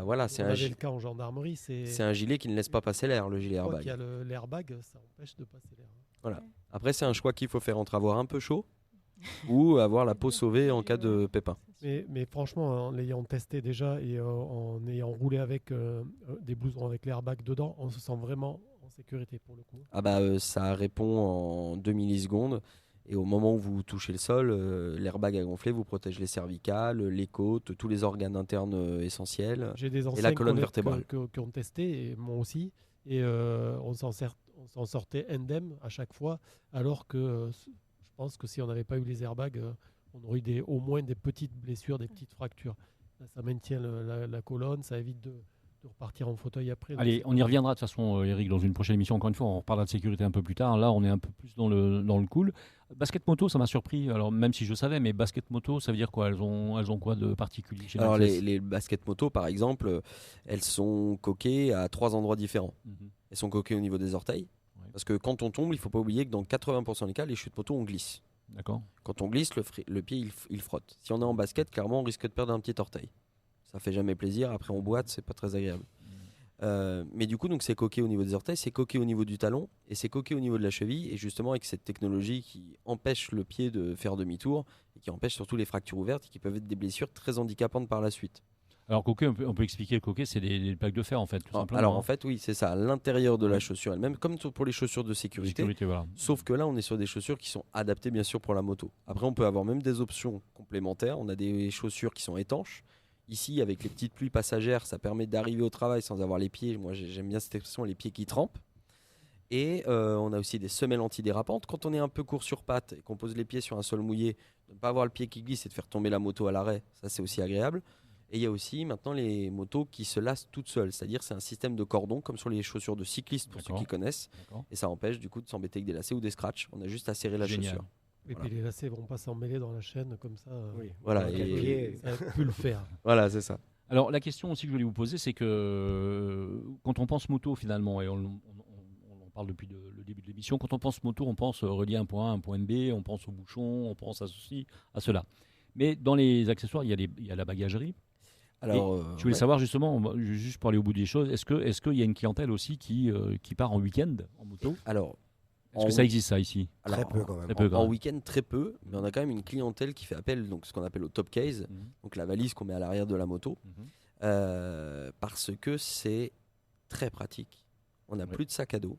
Voilà, c'est le cas en gendarmerie. C'est un gilet qui ne laisse pas passer l'air, le gilet airbag. Il y a l'airbag, ça empêche de passer l'air. Voilà. Après, c'est un choix qu'il faut faire entre avoir un peu chaud ou avoir la peau sauvée en cas de pépin. Mais franchement, en l'ayant testé déjà et en ayant roulé avec des blousons avec l'airbag dedans, on se sent vraiment sécurité pour le coup. Ça répond en 2 millisecondes et au moment où vous touchez le sol, l'airbag a gonflé, vous protège les cervicales, les côtes, tous les organes internes essentiels et la colonne vertébrale. Qui ont testé, et moi aussi, et on s'en sortait indemne à chaque fois, alors que je pense que si on n'avait pas eu les airbags, on aurait eu au moins des petites blessures, des petites fractures. Ça maintient la colonne, ça évite de repartir en fauteuil après. Allez, on y reviendra de toute façon, Eric, dans une prochaine émission. Encore une fois, on reparlera de sécurité un peu plus tard. Là, on est un peu plus dans le cool. Basket moto, ça m'a surpris. Alors, même si je savais, mais basket moto, ça veut dire quoi ? Elles ont quoi de particulier chez Alors, les basket moto, par exemple, elles sont coquées à 3 endroits différents. Elles sont coquées au niveau des orteils. Parce que quand on tombe, il ne faut pas oublier que dans 80% des cas, les chutes moto, on glisse. D'accord. Quand on glisse, le pied, il frotte. Si on est en basket, clairement, on risque de perdre un petit orteil. Ça fait jamais plaisir. Après, on boite, c'est pas très agréable. Mais du coup, donc c'est coqué au niveau des orteils, c'est coqué au niveau du talon et c'est coqué au niveau de la cheville. Et justement, avec cette technologie qui empêche le pied de faire demi-tour et qui empêche surtout les fractures ouvertes et qui peuvent être des blessures très handicapantes par la suite. Alors, coquet, on peut expliquer le coquet, c'est des plaques de fer en fait, tout simplement. Alors en fait, oui, c'est ça, à l'intérieur de la chaussure elle-même, comme pour les chaussures de sécurité. Voilà. Sauf que là, on est sur des chaussures qui sont adaptées bien sûr pour la moto. Après, on peut avoir même des options complémentaires. On a des chaussures qui sont étanches. Ici, avec les petites pluies passagères, ça permet d'arriver au travail sans avoir les pieds. Moi, j'aime bien cette expression, les pieds qui trempent. Et on a aussi des semelles antidérapantes. Quand on est un peu court sur pattes et qu'on pose les pieds sur un sol mouillé, de ne pas avoir le pied qui glisse et de faire tomber la moto à l'arrêt, ça c'est aussi agréable. Et il y a aussi maintenant les motos qui se lassent toutes seules, c'est-à-dire c'est un système de cordon comme sur les chaussures de cyclistes pour ceux qui connaissent. Et ça empêche du coup de s'embêter avec des lacets ou des scratchs. On a juste à serrer la chaussure. Et puis les lacets ne vont pas s'emmêler dans la chaîne comme ça. Oui. Voilà. Ça a pu le faire. Voilà, c'est ça. Alors la question aussi que je voulais vous poser, c'est que quand on pense moto finalement, et on parle depuis le début de l'émission, quand on pense moto, on pense relier un point A à un point B, on pense au bouchon, on pense à ceci, à cela. Mais dans les accessoires, il y a la bagagerie. Alors, je voulais savoir justement, juste pour aller au bout des choses, est-ce qu'il y a une clientèle aussi qui part en week-end en moto? Alors, est-ce que ça existe ça ici? Très peu quand même. En week-end, très peu, mais on a quand même une clientèle qui fait appel, donc ce qu'on appelle au top case, donc la valise qu'on met à l'arrière de la moto, parce que c'est très pratique. On n'a plus de sac à dos.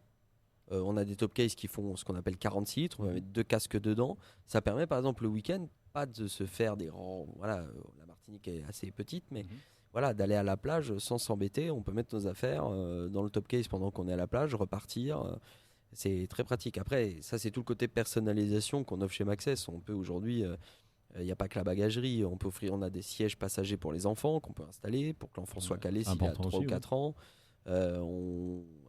On a des top cases qui font ce qu'on appelle 46 litres, on va mettre 2 casques dedans. Ça permet par exemple le week-end pas de se faire des rangs. Voilà, la Martinique est assez petite, mais voilà, d'aller à la plage sans s'embêter. On peut mettre nos affaires dans le top case pendant qu'on est à la plage, repartir. C'est très pratique. Après, ça c'est tout le côté personnalisation qu'on offre chez Maxxess. On peut aujourd'hui, il n'y a pas que la bagagerie. On peut offrir, on a des sièges passagers pour les enfants qu'on peut installer pour que l'enfant soit calé s'il a 3 ou 4 ans.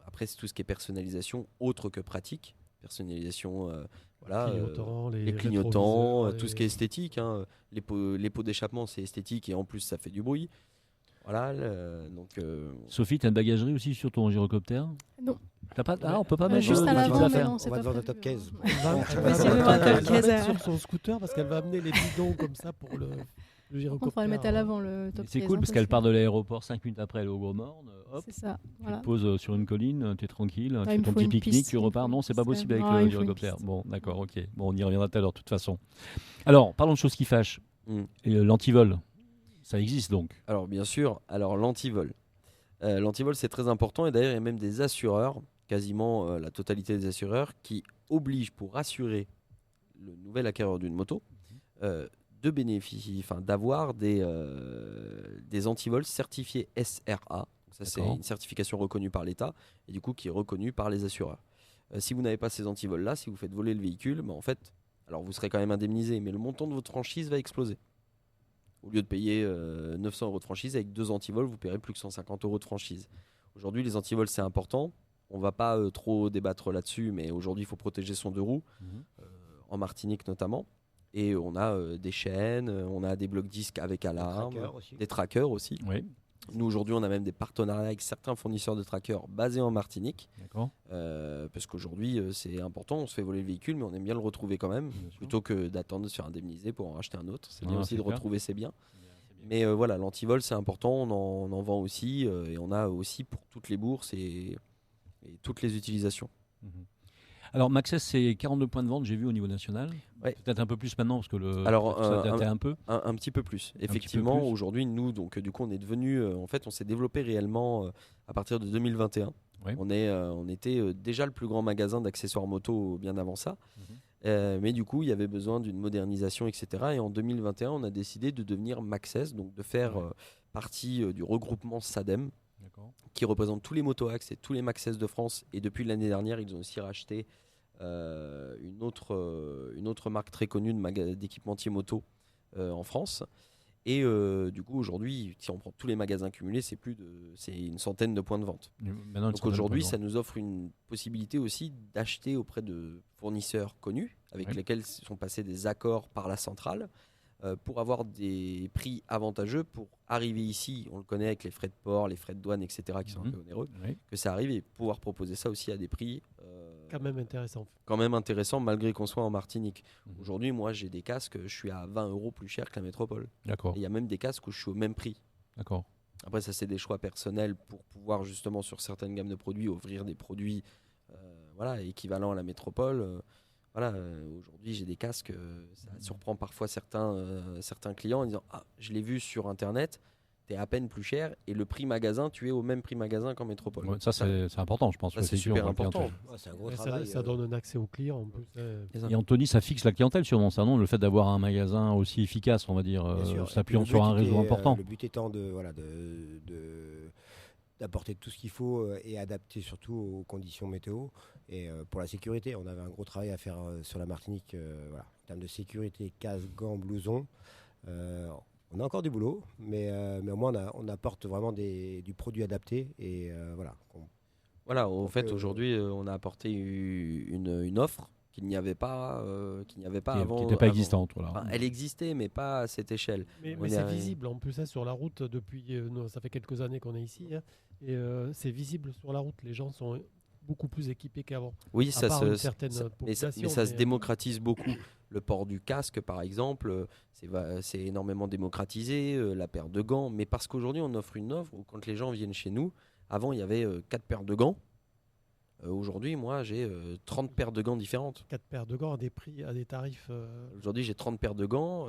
Après, c'est tout ce qui est personnalisation autre que pratique. Personnalisation, voilà, les clignotants, tout ce qui est esthétique. Hein. Les pots d'échappement, c'est esthétique et en plus, ça fait du bruit. Voilà. Sophie, tu as une bagagerie aussi sur ton gyrocoptère? Non. T'as pas... Ah, on peut pas mettre juste à l'avant, mais non, on va devant le top case. Elle va mettre sur son scooter parce qu'elle va amener les bidons comme ça pour le gyrocoptère. On va le mettre à l'avant, le top case. C'est cool parce qu'elle part de l'aéroport 5 minutes après, elle est au Gros Morne. Hop, c'est ça. Tu te poses sur une colline, tu es tranquille, tu fais ton faut petit une pique-nique, piste, tu repars. Non, c'est pas possible avec Non, le il faut une gyrocoptère. piste. Bon, d'accord, ok. Bon, on y reviendra tout à l'heure, de toute façon. Alors, parlons de choses qui fâchent. Et l'antivol, ça existe donc? Alors, bien sûr, l'antivol. L'antivol, c'est très important et d'ailleurs, il y a même des assureurs, quasiment la totalité des assureurs, qui obligent pour assurer le nouvel acquéreur d'une moto de bénéficier, d'avoir des antivols certifiés SRA. Donc ça, c'est une certification reconnue par l'État et du coup qui est reconnue par les assureurs. Si vous n'avez pas ces antivols-là, si vous faites voler le véhicule, en fait, alors vous serez quand même indemnisé, mais le montant de votre franchise va exploser. Au lieu de payer 900 € de franchise, avec 2 antivols, vous paierez plus que 150 € de franchise. Aujourd'hui, les antivols, c'est important. On ne va pas trop débattre là-dessus, mais aujourd'hui, il faut protéger son 2 roues, en Martinique notamment. Et on a des chaînes, on a des blocs disques avec alarme, des trackers aussi. Oui. Nous, aujourd'hui, on a même des partenariats avec certains fournisseurs de trackers basés en Martinique. Parce qu'aujourd'hui, c'est important, on se fait voler le véhicule, mais on aime bien le retrouver quand même, plutôt que d'attendre de se faire indemniser pour en racheter un autre. C'est bien aussi de retrouver ses biens. Mais voilà, l'antivol, c'est important, on en vend aussi, et on a aussi pour toutes les bourses et toutes les utilisations. Alors, Maxxess, c'est 42 points de vente, j'ai vu, au niveau national. Ouais. Peut-être un peu plus maintenant, parce que ça datait un peu. Un petit peu plus. Effectivement, aujourd'hui, nous, donc, du coup, on est devenu... en fait, on s'est développé réellement à partir de 2021. Ouais. On était déjà le plus grand magasin d'accessoires moto bien avant ça. Mais du coup, il y avait besoin d'une modernisation, etc. Et en 2021, on a décidé de devenir Maxxess, donc de faire partie du regroupement SADEM, qui représente tous les moto-axes et tous les Maxxess de France. Et depuis l'année dernière, ils ont aussi racheté une autre marque très connue d'équipementiers moto en France. Et du coup, aujourd'hui, si on prend tous les magasins cumulés, c'est une centaine de points de vente. Donc aujourd'hui, ça nous offre une possibilité aussi d'acheter auprès de fournisseurs connus, avec lesquels sont passés des accords par la centrale, pour avoir des prix avantageux pour arriver ici. On le connaît avec les frais de port, les frais de douane, etc., qui sont un peu onéreux, que ça arrive, et pouvoir proposer ça aussi à des prix quand même intéressants, malgré qu'on soit en Martinique. Aujourd'hui, moi, j'ai des casques, je suis à 20 € plus cher que la métropole. Il y a même des casques où je suis au même prix. Après, ça, c'est des choix personnels pour pouvoir, justement, sur certaines gammes de produits, offrir des produits équivalents à la métropole. Aujourd'hui, j'ai des casques, ça surprend parfois certains clients en disant « Ah, je l'ai vu sur Internet, t'es à peine plus cher, et le prix magasin, tu es au même prix magasin qu'en métropole. » Ça, c'est important, je pense. C'est super important. C'est un gros travail. Ça donne un accès aux clients en plus. Et Anthony, ça fixe la clientèle sûrement, ça, non? Le fait d'avoir un magasin aussi efficace, on va dire, s'appuyant sur un réseau important. Le but étant d'apporter tout ce qu'il faut et adapter surtout aux conditions météo. Et pour la sécurité, on avait un gros travail à faire sur la Martinique, voilà, en termes de sécurité, casque, gants, blousons. On a encore du boulot, mais au moins on apporte vraiment du produit adapté. Et Voilà, au fait, aujourd'hui, on a apporté une offre qu'il n'y avait pas, avant. Qui n'était pas existante. Voilà. Enfin, elle existait, mais pas à cette échelle. Mais c'est visible en plus sur la route depuis. Ça fait quelques années qu'on est ici. Et c'est visible sur la route. Les gens sont beaucoup plus équipés qu'avant. Oui, mais ça se démocratise beaucoup. Le port du casque, par exemple, c'est énormément démocratisé, la paire de gants. Mais parce qu'aujourd'hui, on offre une offre où quand les gens viennent chez nous, avant, il y avait 4 paires de gants. Aujourd'hui, moi, j'ai 30 paires de gants différentes. 4 paires de gants à des prix, à des tarifs... Aujourd'hui, j'ai 30 paires de gants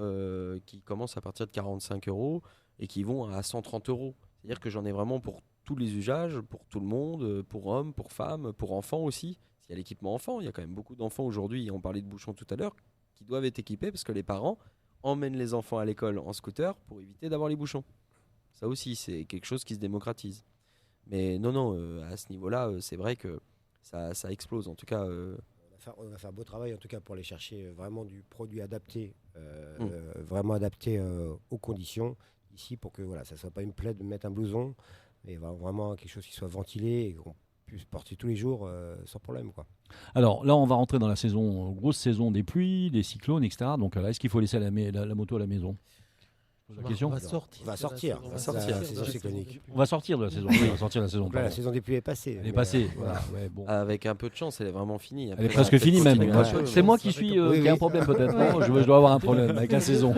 qui commencent à partir de 45 € et qui vont à 130 €. C'est-à-dire que j'en ai vraiment pour tous les usages, pour tout le monde, pour hommes, pour femmes, pour enfants aussi. S'il y a l'équipement enfant, il y a quand même beaucoup d'enfants aujourd'hui, on parlait de bouchons tout à l'heure, qui doivent être équipés parce que les parents emmènent les enfants à l'école en scooter pour éviter d'avoir les bouchons. Ça aussi, c'est quelque chose qui se démocratise. Mais non, à ce niveau-là, c'est vrai que ça explose. En tout cas, on va faire un beau travail en tout cas pour aller chercher vraiment du produit adapté, vraiment adapté aux conditions ici pour que ça soit pas une plaie de mettre un blouson, mais vraiment quelque chose qui soit ventilé et qu'on puisse porter tous les jours sans problème, quoi. Alors là, on va rentrer dans la grosse saison des pluies, des cyclones, etc. Donc là, est-ce qu'il faut laisser la moto à la maison? La question. On va sortir. La saison cyclonique. On va sortir de la saison. On va sortir de la saison. Donc là, la saison des pluies est passée. Elle est passée. Voilà. Ouais, bon. Avec un peu de chance, elle est vraiment finie. Elle est presque finie même. C'est moi qui ai un problème peut-être. Non, je dois avoir un problème avec la saison.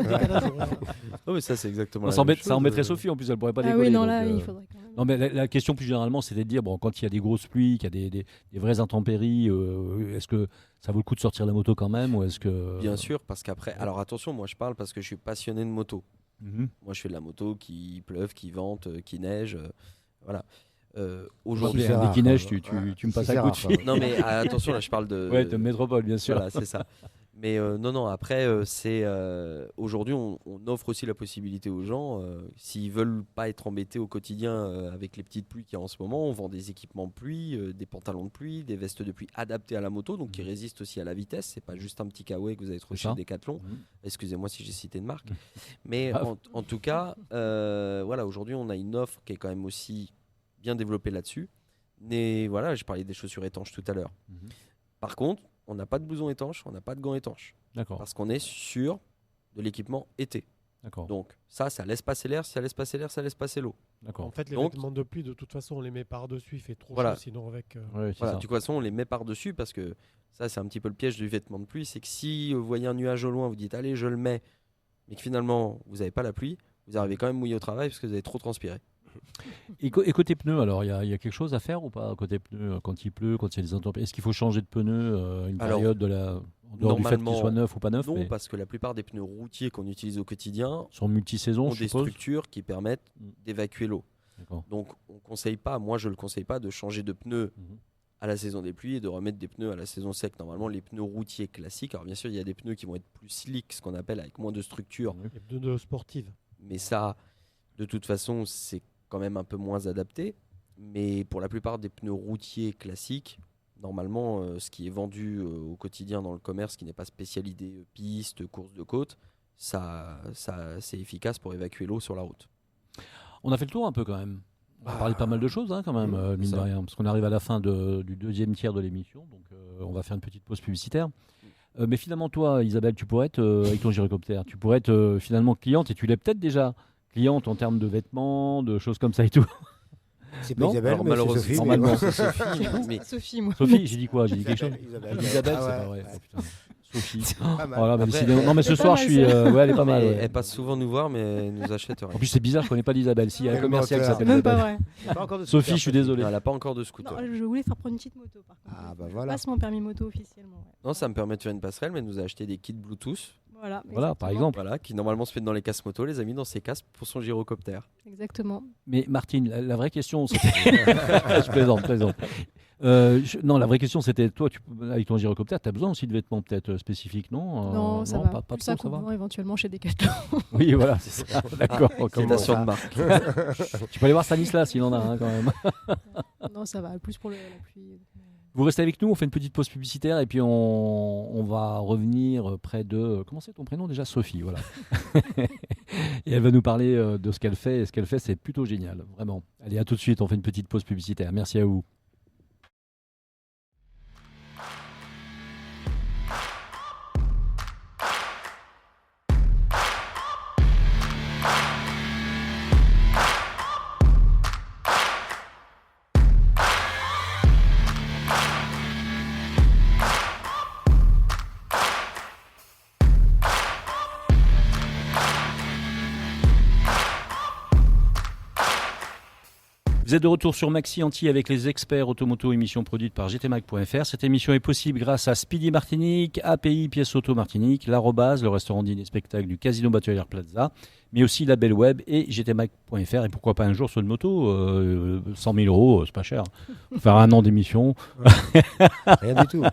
Non, mais ça, c'est exactement. Ça embêterait Sophie en plus, elle pourrait pas décoller. Ah oui, non, là, il faudrait quand même. Non, mais la question plus généralement, c'était de dire quand il y a des grosses pluies, qu'il y a des vraies intempéries, est-ce que ça vaut le coup de sortir la moto quand même ou est-ce que... Bien sûr, parce qu'après. Alors attention, moi je parle parce que je suis passionné de moto. Moi, je fais de la moto qui pleuve, qui vente, qui neige. Voilà. Aujourd'hui, dès qu'il neige, tu me passes un coup de fil. Non, mais attention, là, je parle de. Ouais, de métropole, bien sûr. Voilà, c'est ça. Mais non, après, aujourd'hui, on offre aussi la possibilité aux gens, s'ils veulent pas être embêtés au quotidien avec les petites pluies qu'il y a en ce moment, on vend des équipements de pluie, des pantalons de pluie, des vestes de pluie adaptées à la moto, donc qui résistent aussi à la vitesse. C'est pas juste un petit kawaii que vous avez trouvé chez Decathlon. Excusez-moi si j'ai cité une marque. Mais en tout cas, voilà, aujourd'hui, on a une offre qui est quand même aussi bien développée là-dessus. Mais voilà, j'ai parlé des chaussures étanches tout à l'heure. Par contre, on n'a pas de blouson étanche, on n'a pas de gants étanches. D'accord. Parce qu'on est sur de l'équipement été. D'accord. Donc ça laisse passer l'air, ça laisse passer l'air, ça laisse passer l'eau. D'accord. En fait, les vêtements de pluie, de toute façon, on les met par-dessus, il fait trop chaud, sinon avec... Ouais, voilà, de toute façon, on les met par-dessus parce que ça, c'est un petit peu le piège du vêtement de pluie, c'est que si vous voyez un nuage au loin, vous dites « allez, je le mets », mais que finalement, vous n'avez pas la pluie, vous arrivez quand même mouillé au travail parce que vous avez trop transpiré. Et côté pneus, alors il y a quelque chose à faire ou pas côté pneus quand il pleut, quand il y a des intempéries? Est-ce qu'il faut changer de pneus une période en dehors du fait qu'ils soient neufs ou pas neufs? Non, parce que la plupart des pneus routiers qu'on utilise au quotidien sont multisaisons, ont des structures qui permettent d'évacuer l'eau. Donc on conseille pas, moi je le conseille pas de changer de pneus à la saison des pluies et de remettre des pneus à la saison sec. Normalement les pneus routiers classiques, alors bien sûr il y a des pneus qui vont être plus slick, ce qu'on appelle avec moins de structure. Les pneus sportives. Mais ça, de toute façon, c'est quand même un peu moins adapté, mais pour la plupart des pneus routiers classiques, normalement, ce qui est vendu au quotidien dans le commerce, qui n'est pas spécialisé piste, course de côte, ça c'est efficace pour évacuer l'eau sur la route. On a fait le tour un peu quand même. On a parlé de pas mal de choses quand même, mine de rien, parce qu'on arrive à la fin du deuxième tiers de l'émission, donc on va faire une petite pause publicitaire. Mais finalement, toi, Isabelle, tu pourrais être, avec ton gyrocoptère, tu pourrais être finalement cliente, et tu l'es peut-être déjà cliente en termes de vêtements, de choses comme ça et tout. C'est pas Isabelle, mais c'est Sophie. Normalement, c'est Sophie. Mais... Sophie, moi. Sophie, j'ai dit quoi? J'ai dit quelque chose? Isabelle, c'est pas vrai. Oh, putain. Sophie. Voilà, non, mais ce soir, je suis. Ouais, elle est pas mal. Ouais. Elle passe souvent nous voir, mais elle nous achète rien. En plus, c'est bizarre, je connais pas d'Isabelle. Si, il y a un commercial qui s'appelle Même Isabelle. pas vrai. Sophie, je suis désolé. Non, elle n'a pas encore de scooter. Non, je voulais faire prendre une petite moto, par contre. Ah, bah voilà. Je passe mon permis moto officiellement. Ouais. Non, ça me permet de faire une passerelle, mais elle nous a acheté des kits Bluetooth. Voilà, par exemple. Voilà, qui normalement se fait dans les casques moto, les a mis dans ses casques pour son gyrocoptère. Exactement. Mais Martine, la vraie question, c'est... je plaisante. Non, la vraie question c'était, toi, avec ton gyrocoptère, tu as besoin aussi de vêtements peut-être spécifiques, non? Non, ça va. Pas Plus trop, un ça va. comblant éventuellement chez Decathlon. Oui, voilà, c'est ça. D'accord. Citation de marque. Tu peux aller voir Stanislas, il en a quand même. Non, ça va. Plus pour la pluie. Vous restez avec nous, on fait une petite pause publicitaire et puis on va revenir près de... Comment c'est ton prénom déjà? Sophie, voilà. Et elle va nous parler de ce qu'elle fait. Et ce qu'elle fait, c'est plutôt génial, vraiment. Allez, à tout de suite, on fait une petite pause publicitaire. Merci à vous. Vous êtes de retour sur Maxi Anti avec les experts automoto, émission produite par gtmag.fr. Cette émission est possible grâce à Speedy Martinique, API Pièces Auto Martinique, l'Arrobase, le restaurant dîner spectacle du Casino Batelière Plaza, mais aussi la Belle Web et gtmag.fr. Et pourquoi pas un jour sur une moto, 100 000 €, c'est pas cher. Faire un an d'émission. Rien du tout.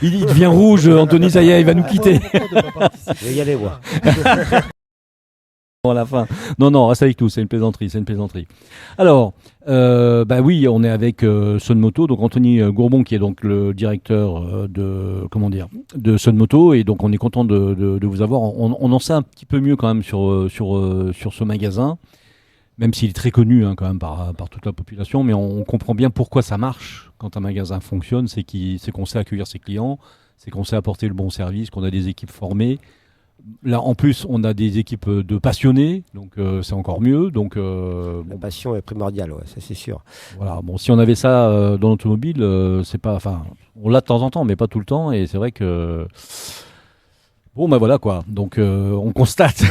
Il devient rouge, Anthony, ça y est, il va nous quitter. Je vais y aller, moi. À la fin. Non, reste avec nous, c'est une plaisanterie. Alors, oui, on est avec Sun Moto, donc Anthony Gourbon qui est donc le directeur de Sun Moto, et donc on est content de vous avoir. On en sait un petit peu mieux quand même sur ce magasin, même s'il est très connu quand même par toute la population, mais on comprend bien pourquoi ça marche quand un magasin fonctionne, c'est qu'on sait accueillir ses clients, c'est qu'on sait apporter le bon service, qu'on a des équipes formées. Là, en plus, on a des équipes de passionnés, donc c'est encore mieux. Donc, La passion est primordiale, ouais, ça c'est sûr. Voilà. Bon, si on avait ça dans l'automobile, c'est pas. Enfin, on l'a de temps en temps, mais pas tout le temps. Et c'est vrai que. Bon, ben voilà quoi. Donc, on constate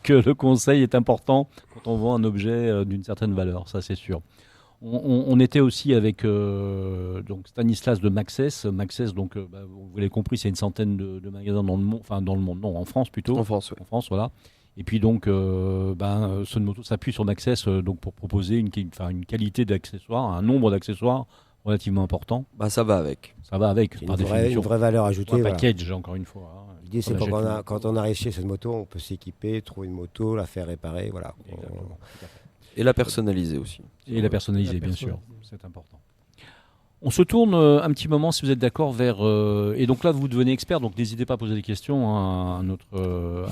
que le conseil est important quand on vend un objet d'une certaine valeur. Ça, c'est sûr. On était aussi avec donc Stanislas de Maxès. Maxès, donc, vous l'avez compris, c'est une centaine de magasins dans le monde, enfin dans le monde, non, en France plutôt. En France, oui. En France, voilà. Et puis donc, Sun Moto s'appuie sur Maxès donc pour proposer une qualité d'accessoires, un nombre d'accessoires relativement important. Ça va avec. Ça va avec, par définition. Une vraie valeur ajoutée. Un voilà. package, encore une fois. L'idée, c'est quand on arrive chez cette moto, on peut s'équiper, trouver une moto, la faire réparer, voilà. Et la personnaliser aussi. Et la personnaliser, bien sûr, c'est important. On se tourne un petit moment, si vous êtes d'accord, vers... et donc là, vous devenez expert, donc n'hésitez pas à poser des questions à notre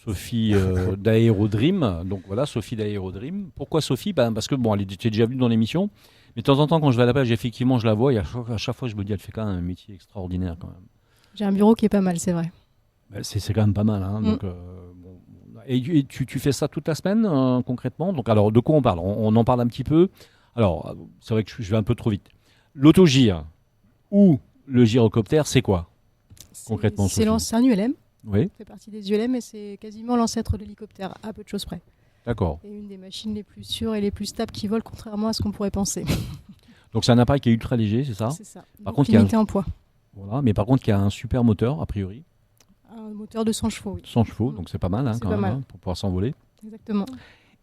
Sophie d'Aérodream. Donc voilà, Sophie d'Aérodream. Pourquoi Sophie? Parce que, bon, elle était déjà venue dans l'émission, mais de temps en temps, quand je vais à la plage, effectivement, je la vois, et à chaque fois, je me dis, elle fait quand même un métier extraordinaire, quand même. J'ai un bureau qui est pas mal, c'est vrai. C'est quand même pas mal, hein, donc... Et tu fais ça toute la semaine, concrètement? Donc, alors, de quoi on parle? On en parle un petit peu. Alors, c'est vrai que je vais un peu trop vite. L'autogire ou le gyrocoptère, c'est quoi, concrètement? C'est un ULM. Oui. Ça fait partie des ULM et c'est quasiment l'ancêtre de l'hélicoptère, à peu de choses près. D'accord. Et une des machines les plus sûres et les plus stables qui volent, contrairement à ce qu'on pourrait penser. Donc, c'est un appareil qui est ultra léger, c'est ça? C'est ça. Par Donc, contre, limité en poids. Voilà, mais par contre, il y a un super moteur, a priori. Un moteur de 100 chevaux, oui. 100 chevaux, donc c'est pas mal, C'est quand pas même, mal. pour pouvoir s'envoler. Exactement.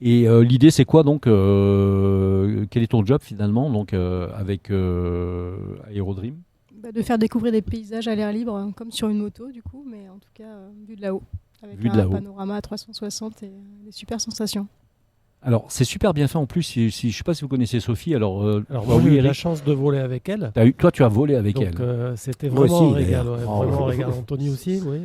Et l'idée, c'est quoi donc quel est ton job finalement donc avec Aérodream? De faire découvrir des paysages à l'air libre, comme sur une moto du coup, mais en tout cas vu de là-haut, avec Vu de un là-haut. panorama à 360 et des super sensations. Alors, c'est super bien fait en plus. Je ne sais pas si vous connaissez Sophie. Alors moi, j'ai eu la chance de voler avec elle. Toi, tu as volé avec Donc, elle. c'était Moi vraiment aussi, un régal. d'ailleurs. Vraiment un régal. Anthony aussi, oui.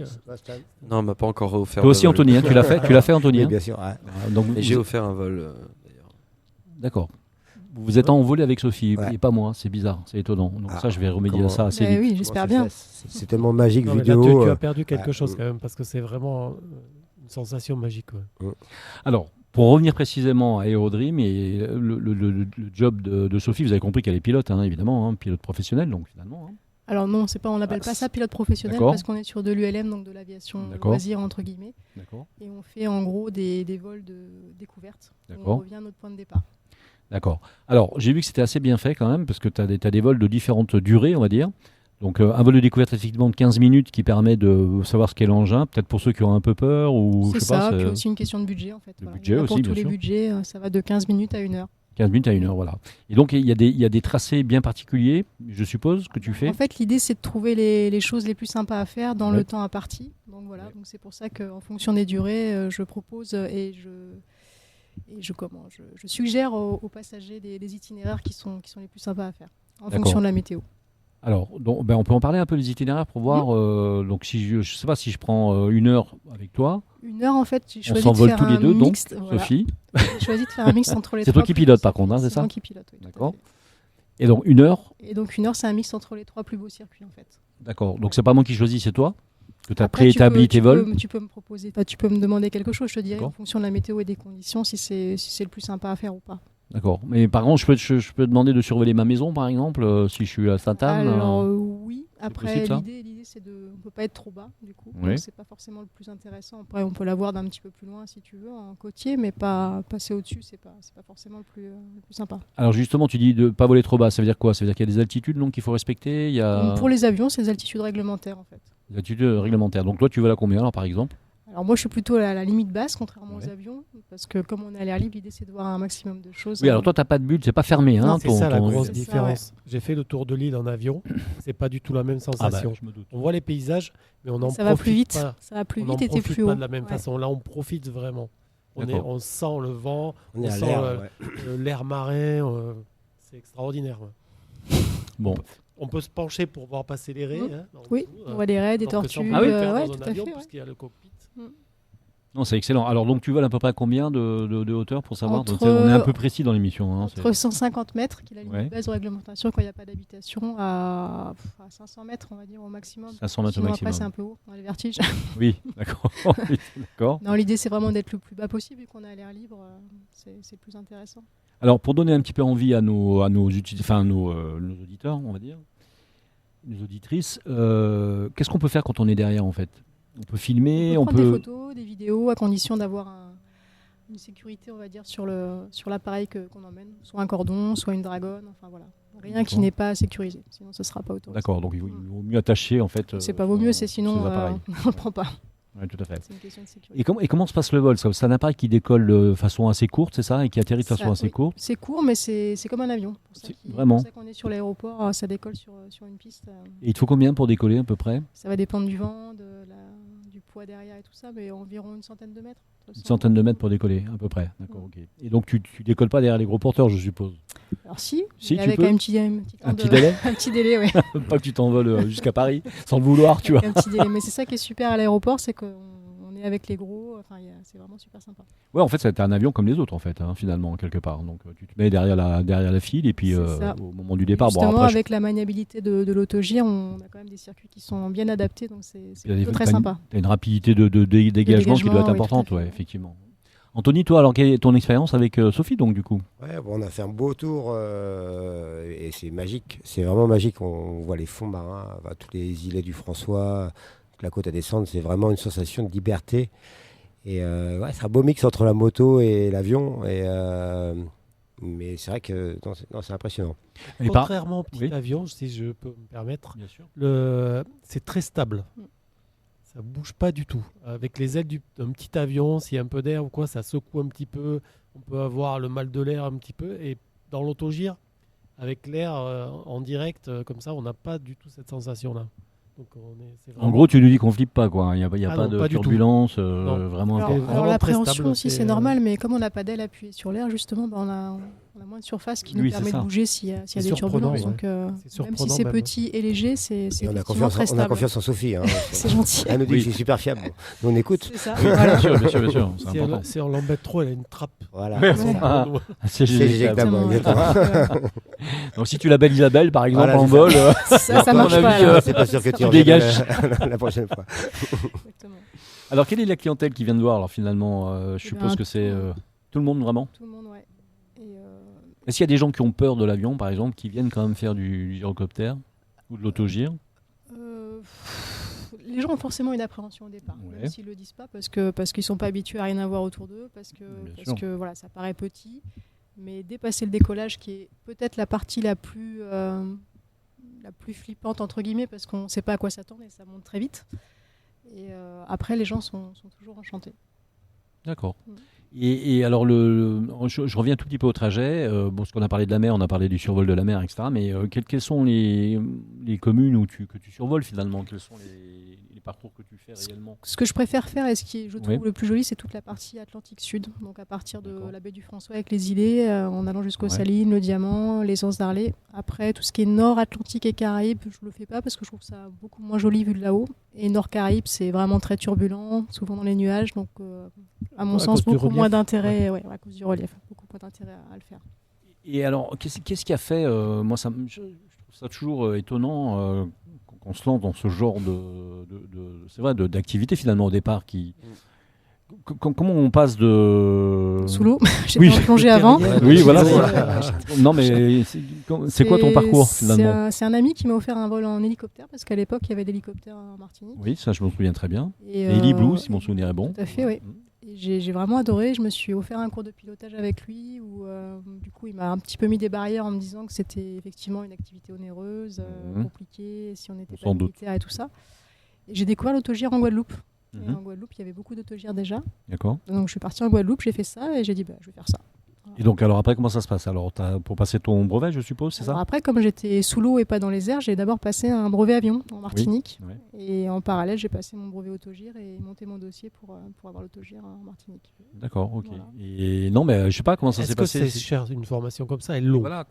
Non, on m'a pas encore offert. Toi aussi, de vol. Anthony, hein, tu l'as fait, Anthony. Oui, hein bien sûr. Ouais. Donc, Et j'ai offert un vol, d'ailleurs. D'accord. Vous êtes en volé avec Sophie Ouais. et pas moi. C'est bizarre, c'est étonnant. Donc ça, je vais remédier à comment- ça assez Eh vite. oui, j'espère Comment bien. c'est fait? C'est tellement magique, Non, mais là, vidéo. tu as perdu quelque ouais. chose quand même, parce que c'est vraiment une sensation magique. Ouais. Alors, pour revenir précisément à Aérodream et le job de Sophie, vous avez compris qu'elle est pilote, hein, évidemment, pilote professionnelle, donc finalement. Hein. Alors non, on n'appelle pas ça pilote professionnel D'accord. parce qu'on est sur de l'ULM, donc de l'aviation D'accord. loisir entre guillemets, D'accord. et on fait en gros des vols de découverte. D'accord. On revient à notre point de départ. D'accord. Alors, j'ai vu que c'était assez bien fait quand même, parce que tu as des vols de différentes durées, on va dire. Donc, un vol de découverte effectivement de 15 minutes qui permet de savoir ce qu'est l'engin, peut-être pour ceux qui ont un peu peur ou C'est je sais pas. ça, puis aussi une question de budget en fait. Le Voilà. budget Il y en a aussi, pour bien tous les sûr. budgets, ça va de 15 minutes à 1 heure. 15 minutes à 1 heure, voilà. Et donc, il y a des tracés bien particuliers, je suppose, que tu fais. En fait, l'idée, c'est de trouver les choses les plus sympas à faire dans le temps imparti. Donc voilà, Ouais. donc c'est pour ça qu'en fonction des durées, je propose et je suggère aux passagers des itinéraires qui sont les plus sympas à faire, en fonction de la météo. Alors, donc, on peut en parler un peu des itinéraires pour voir. Donc, si je sais pas si je prends 1 heure avec toi. 1 heure, en fait, j'ai On choisi de s'envole faire tous les un deux, donc, mixte. Voilà. Sophie. J'ai choisi de faire un mix entre les C'est trois. toi qui pilotes, par contre, hein, c'est C'est ça moi qui pilote, oui. Tout à D'accord. fait. Et donc, 1 heure. Et donc 1 heure, c'est un mix entre les 3 plus beaux circuits, en fait. D'accord. Donc, c'est pas moi qui choisis, c'est toi que tu as Après, préétabli tes vols. Tu peux me proposer, tu peux me demander quelque chose, je te dirai D'accord. en fonction de la météo et des conditions si c'est le plus sympa à faire ou pas. D'accord. Mais par contre, je peux demander de surveiller ma maison, par exemple, si je suis à Sainte-Anne. Alors oui, après possible, ça l'idée c'est on peut pas être trop bas du coup, Oui. donc c'est pas forcément le plus intéressant. Après on peut la voir d'un petit peu plus loin si tu veux en côtier, mais pas passer au-dessus, c'est pas forcément le plus sympa. Alors justement, tu dis de pas voler trop bas. Ça veut dire quoi? Ça veut dire qu'il y a des altitudes donc qu'il faut respecter. Il y a Donc, pour les avions, c'est des altitudes réglementaires en fait. des altitudes réglementaires. Donc toi, tu voles à combien alors, par exemple? Alors moi je suis plutôt à la limite basse contrairement Ouais. aux avions, parce que comme on est à l'air libre, l'idée c'est de voir un maximum de choses. Oui, alors toi, t'as pas de bulle, c'est pas fermé, hein? Non, C'est ça la grosse C'est ça, différence. J'ai fait le tour de l'île en avion, c'est pas du tout la même Ah bah, sensation. je me doute. On voit les paysages, mais on en ça va plus profite vite, pas. ça va plus On en vite et t'es profite plus pas haut. de la même Ouais. façon. Là, on profite vraiment. D'accord. On sent le vent, On est à sent l'air. Ouais. l'air marin. C'est extraordinaire. Ouais. Bon. On peut se pencher pour voir passer les raies. Mmh. hein, en Oui, dessous, on voit des raies, des alors que ça, on tortues. peut Ah oui. le faire ouais, dans tout un à avion fait. Ouais. puisqu'il y a le cockpit. Non, c'est excellent. Alors donc tu voles à peu près à combien de hauteur pour savoir? Entre- On est un peu précis dans l'émission. Hein, Entre 150 mètres, qui est la limite Ouais. basse de réglementation quand il n'y a pas d'habitation, à 500 mètres, on va dire, au maximum. 500 mètres au Sinon, maximum. après, c'est un peu haut, on a le vertige. Oui, d'accord. Oui, d'accord. Non, l'idée, c'est vraiment d'être le plus bas possible, vu qu'on est à l'air libre, c'est plus intéressant. Alors pour donner un petit peu envie à nos auditeurs, on va dire, nos auditrices, qu'est-ce qu'on peut faire quand on est derrière en fait? On peut filmer, On peut prendre des photos, des vidéos, à condition d'avoir une sécurité, on va dire, sur l'appareil qu'on emmène, soit un cordon, soit une dragonne, enfin voilà. Rien qui D'accord. n'est pas sécurisé, sinon ce ne sera pas autorisé. D'accord, donc il vaut mieux attacher en fait. C'est pas vaut mieux, c'est sinon ces appareils. on ne le prend pas. Ouais, tout à fait. C'est une question de sécurité. Et comment se passe le vol? C'est un appareil qui décolle de façon assez courte, c'est ça? Et qui atterrit de façon assez oui. courte? C'est court, mais c'est comme un avion. Vraiment. C'est pour ça qu'on est sur l'aéroport, ça décolle sur une piste. Et il te faut combien pour décoller à peu près? Ça va dépendre du vent, du poids derrière et tout ça, mais environ une centaine de mètres. Une centaine de mètres pour décoller, à peu près. D'accord, ok. Et donc tu décolles pas derrière les gros porteurs, je suppose? Alors si, Si, mais tu avec peux. un petit temps Un petit délai? un petit délai, oui. Pas que tu t'envoles jusqu'à Paris, sans le vouloir, tu vois. Un petit délai. Mais c'est ça qui est super à l'aéroport, c'est qu'on est avec les gros. Enfin, c'est vraiment super sympa. Ouais, en fait, c'est un avion comme les autres, en fait, hein, finalement, quelque part. Donc, tu te mets derrière la file et puis C'est ça. au moment du départ, Justement, après, avec la maniabilité de l'autogire, on a quand même des circuits qui sont bien adaptés, donc c'est il y a plutôt très t'as sympa. T'as une rapidité de dégagement qui doit être oui, importante, tout à fait, ouais, ouais. effectivement. Anthony, toi, alors, quelle est ton expérience avec Sophie, donc, du coup? Ouais, bon, on a fait un beau tour et c'est magique. C'est vraiment magique. On voit les fonds marins, tous les îlets du François, la côte à descendre. C'est vraiment une sensation de liberté. Et ouais, c'est un beau mix entre la moto et l'avion. Mais c'est vrai que non, c'est impressionnant. Et Contrairement au petit Oui. avion, si je peux me permettre, Bien sûr. c'est très stable. Mm. Ça bouge pas du tout. Avec les ailes d'un petit avion, s'il y a un peu d'air ou quoi, ça secoue un petit peu. On peut avoir le mal de l'air un petit peu. Et dans l'autogire, avec l'air en direct, comme ça, on n'a pas du tout cette sensation-là. Donc c'est En vraiment- gros, tu nous dis qu'on flippe pas, quoi. Il n'y a Ah pas non, de pas du tout. turbulence Non. vraiment Alors, importante. vraiment l'appréhension très stable, aussi, c'est, c'est normal, mais comme on n'a pas d'aile appuyée sur l'air, justement, on a moins de surface qui nous Oui, c'est permet de ça. bouger s'il y a C'est des surprenant, turbulences. ouais. Donc, C'est même si surprenant c'est même. petit et léger, c'est Et on a effectivement confiance, très on a stable. confiance en Sophie. Hein. C'est gentil. Elle nous dit Oui. que c'est super fiable. Nous, on écoute. C'est ça. Bien Voilà. sûr, bien sûr, bien sûr, c'est Si important. si on l'embête trop, elle a une trappe. Voilà. Ouais, C'est ça. Ah, c'est C'est éjectable. éjectable, Exactement, exactement. Donc, si tu l'appelles Isabelle, par exemple, Voilà, en c'est vol, Ça à mon marche pas. avis, alors. C'est pas sûr que tu Tu reviennes dégages. la prochaine fois. Exactement. alors quelle est la clientèle qui vient de voir, alors finalement je Eh suppose ben, que c'est tout le monde vraiment. Tout le monde, ouais. Et, Est-ce qu'il y a des gens qui ont peur de l'avion, par exemple, qui viennent quand même faire du gyrocoptère ou de l'autogire? les gens ont forcément une appréhension au départ, Ouais. même s'ils le disent pas, parce qu'ils sont pas habitués à rien avoir autour d'eux, parce Bien sûr. que voilà, ça paraît petit. Mais dépasser le décollage, qui est peut-être la partie la plus flippante entre guillemets, parce qu'on ne sait pas à quoi s'attendre et ça monte très vite. Et après, les gens sont toujours enchantés. D'accord. Et alors, je reviens un tout petit peu au trajet. Parce qu'on a parlé de la mer, on a parlé du survol de la mer, etc. Mais quelles sont les communes que tu survoles finalement? Quels sont les parcours que tu fais réellement? Ce que je préfère faire et ce qui je trouve le plus joli, c'est toute la partie Atlantique Sud. Donc à partir de la baie du François avec les îlets, en allant jusqu'aux Salines, le Diamant, les Anses d'Arlay. Après, tout ce qui est Nord Atlantique et Caraïbes, je le fais pas parce que je trouve ça beaucoup moins joli vu de là-haut. Et Nord Caraïbes, c'est vraiment très turbulent, souvent dans les nuages. Donc à mon sens, beaucoup moins d'intérêt, à cause du relief, beaucoup moins d'intérêt à le faire. Et alors, qu'est-ce qui a fait moi, je trouve ça toujours étonnant qu'on se lance dans ce genre d'activité finalement au départ. Comment on passe de... Sous l'eau, j'étais en plongée avant. Oui, voilà. Non, mais c'est quoi ton parcours finalement? C'est un ami qui m'a offert un vol en hélicoptère parce qu'à l'époque, il y avait des hélicoptères en Martinique. Oui, ça je me souviens très bien. Et Eli Blue, si mon souvenir est bon. Tout à fait, oui. J'ai vraiment adoré. Je me suis offert un cours de pilotage avec lui où du coup il m'a un petit peu mis des barrières en me disant que c'était effectivement une activité onéreuse, compliquée, si on n'était pas militaire et tout ça. Et j'ai découvert l'autogire en Guadeloupe. Et en Guadeloupe, il y avait beaucoup d'autogires déjà. D'accord. Donc je suis partie en Guadeloupe, j'ai fait ça et j'ai dit je vais faire ça. Et donc alors après, comment ça se passe? Alors pour passer ton brevet, je suppose, c'est ça? Après, comme j'étais sous l'eau et pas dans les airs, j'ai d'abord passé un brevet avion en Martinique. Oui. Et en parallèle, j'ai passé mon brevet autogire et monté mon dossier pour avoir l'autogire en Martinique. D'accord, ok. Voilà. Et non, mais je sais pas comment ça s'est passé. C'est cher une formation comme ça, elle est longue. Voilà,